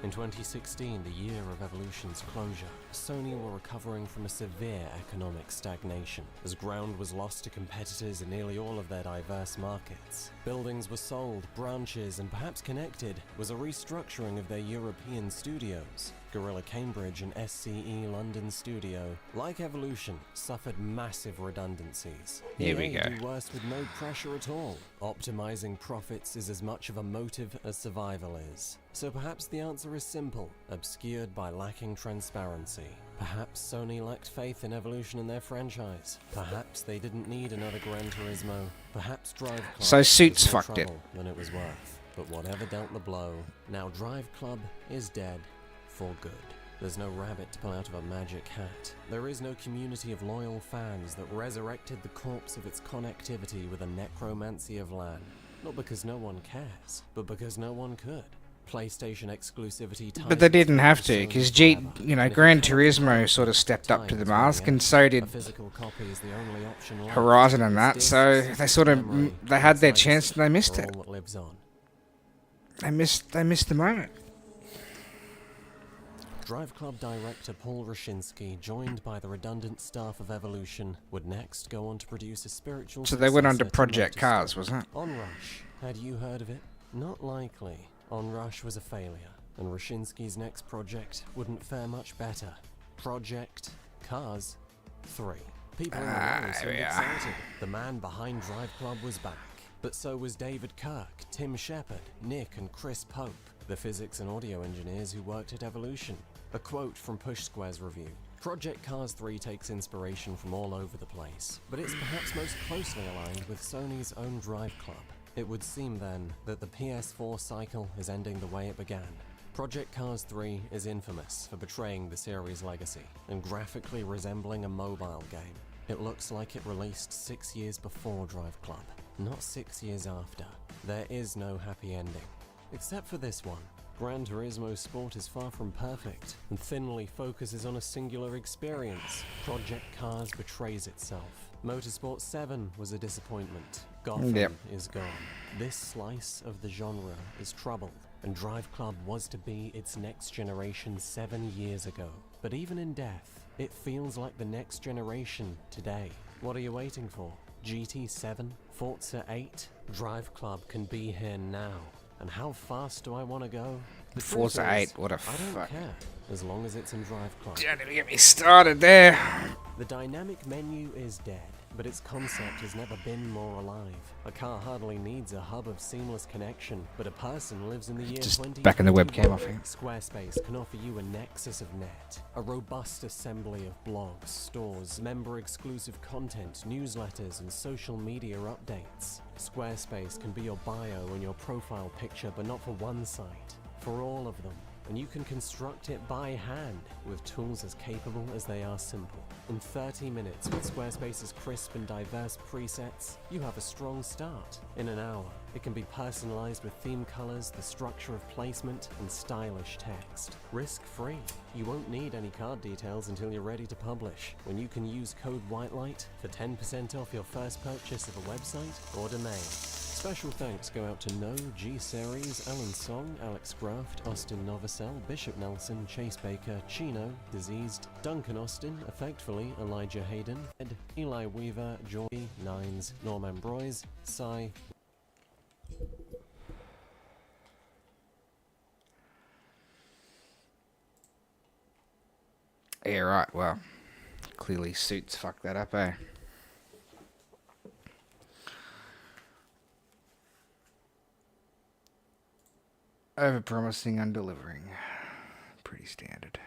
In 2016, the year of Evolution's closure, Sony were recovering from a severe economic stagnation, as ground was lost to competitors in nearly all of their diverse markets. Buildings were sold, branches, and perhaps connected was a restructuring of their European studios. Gorilla Cambridge and SCE London studio, like Evolution, suffered massive redundancies. Here we EA go. do worse with no pressure at all. Optimizing profits is as much of a motive as survival is. So perhaps the answer is simple, obscured by lacking transparency. Perhaps Sony lacked faith in Evolution and their franchise. Perhaps they didn't need another Gran Turismo. Perhaps Drive Club So Suits was more fucked it. trouble than it was worth. But whatever dealt the blow, now Drive Club is dead for good. There's no rabbit to pull out of a magic hat. There is no community of loyal fans that resurrected the corpse of its connectivity with a necromancy of LAN. Not because no one cares, but because no one could. PlayStation exclusivity. But they didn't have to, because Gran Turismo sort of stepped up to the mask, and so did Horizon and that. So they had their chance and they missed it. They missed the moment. Drive Club director Paul Rashinsky, joined by the redundant staff of Evolution, would next go on to produce a spiritual So they went on to successor Project Motorsport. Cars, wasn't it? Onrush. Had you heard of it? Not likely. Onrush was a failure, and Rashinsky's next project wouldn't fare much better. Project Cars 3. People in the know seemed excited. The man behind Drive Club was back. But so was David Kirk, Tim Shepard, Nick and Chris Pope, the physics and audio engineers who worked at Evolution. A quote from Push Square's review. Project Cars 3 takes inspiration from all over the place, but it's perhaps most closely aligned with Sony's own Drive Club. It would seem then that the PS4 cycle is ending the way it began. Project Cars 3 is infamous for betraying the series' legacy and graphically resembling a mobile game. It looks like it released 6 years before Drive Club, not 6 years after. There is no happy ending. Except for this one. Gran Turismo Sport is far from perfect and thinly focuses on a singular experience. Project Cars betrays itself. Motorsport 7 was a disappointment. Gotham is gone. This slice of the genre is troubled, and Drive Club was to be its next generation 7 years ago. But even in death, it feels like the next generation today. What are you waiting for? GT7? Forza 8? Drive Club can be here now. And how fast do I want to go? The Forza truth is, 8, what a I don't fuck. care, as long as it's in Drive Club. Don't even get me started there. The dynamic menu is dead, but its concept has never been more alive. A car hardly needs a hub of seamless connection, but a person lives in the year Just 2021. back in the webcam, I think. Squarespace can offer you a nexus of net, a robust assembly of blogs, stores, member-exclusive content, newsletters, and social media updates. Squarespace can be your bio and your profile picture, but not for one site, for all of them. And you can construct it by hand with tools as capable as they are simple. In 30 minutes with Squarespace's crisp and diverse presets, you have a strong start. In an hour, it can be personalized with theme colors, the structure of placement, and stylish text. Risk-free. You won't need any card details until you're ready to publish, when you can use code WHITELIGHT for 10% off your first purchase of a website or domain. Special thanks go out to No, G Series, Alan Song, Alex Graft, Austin Novosel, Bishop Nelson, Chase Baker, Chino, Diseased, Duncan Austin, Effectfully, Elijah Hayden, Ed, Eli Weaver, Geordie, Nines, Norman Broyes, Cy. Yeah, right, well, clearly Suits fucked that up, eh? Over-promising, under-delivering. Pretty standard.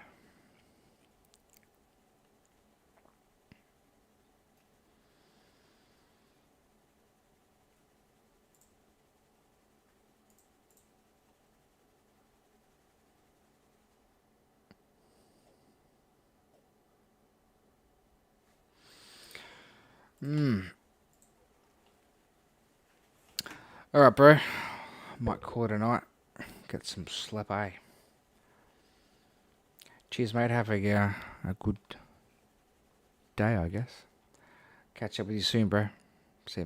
Alright, bro. Might call it a night. Get some sleep, eh? Cheers, mate. Have a good day, I guess. Catch up with you soon, bro. See you, mate.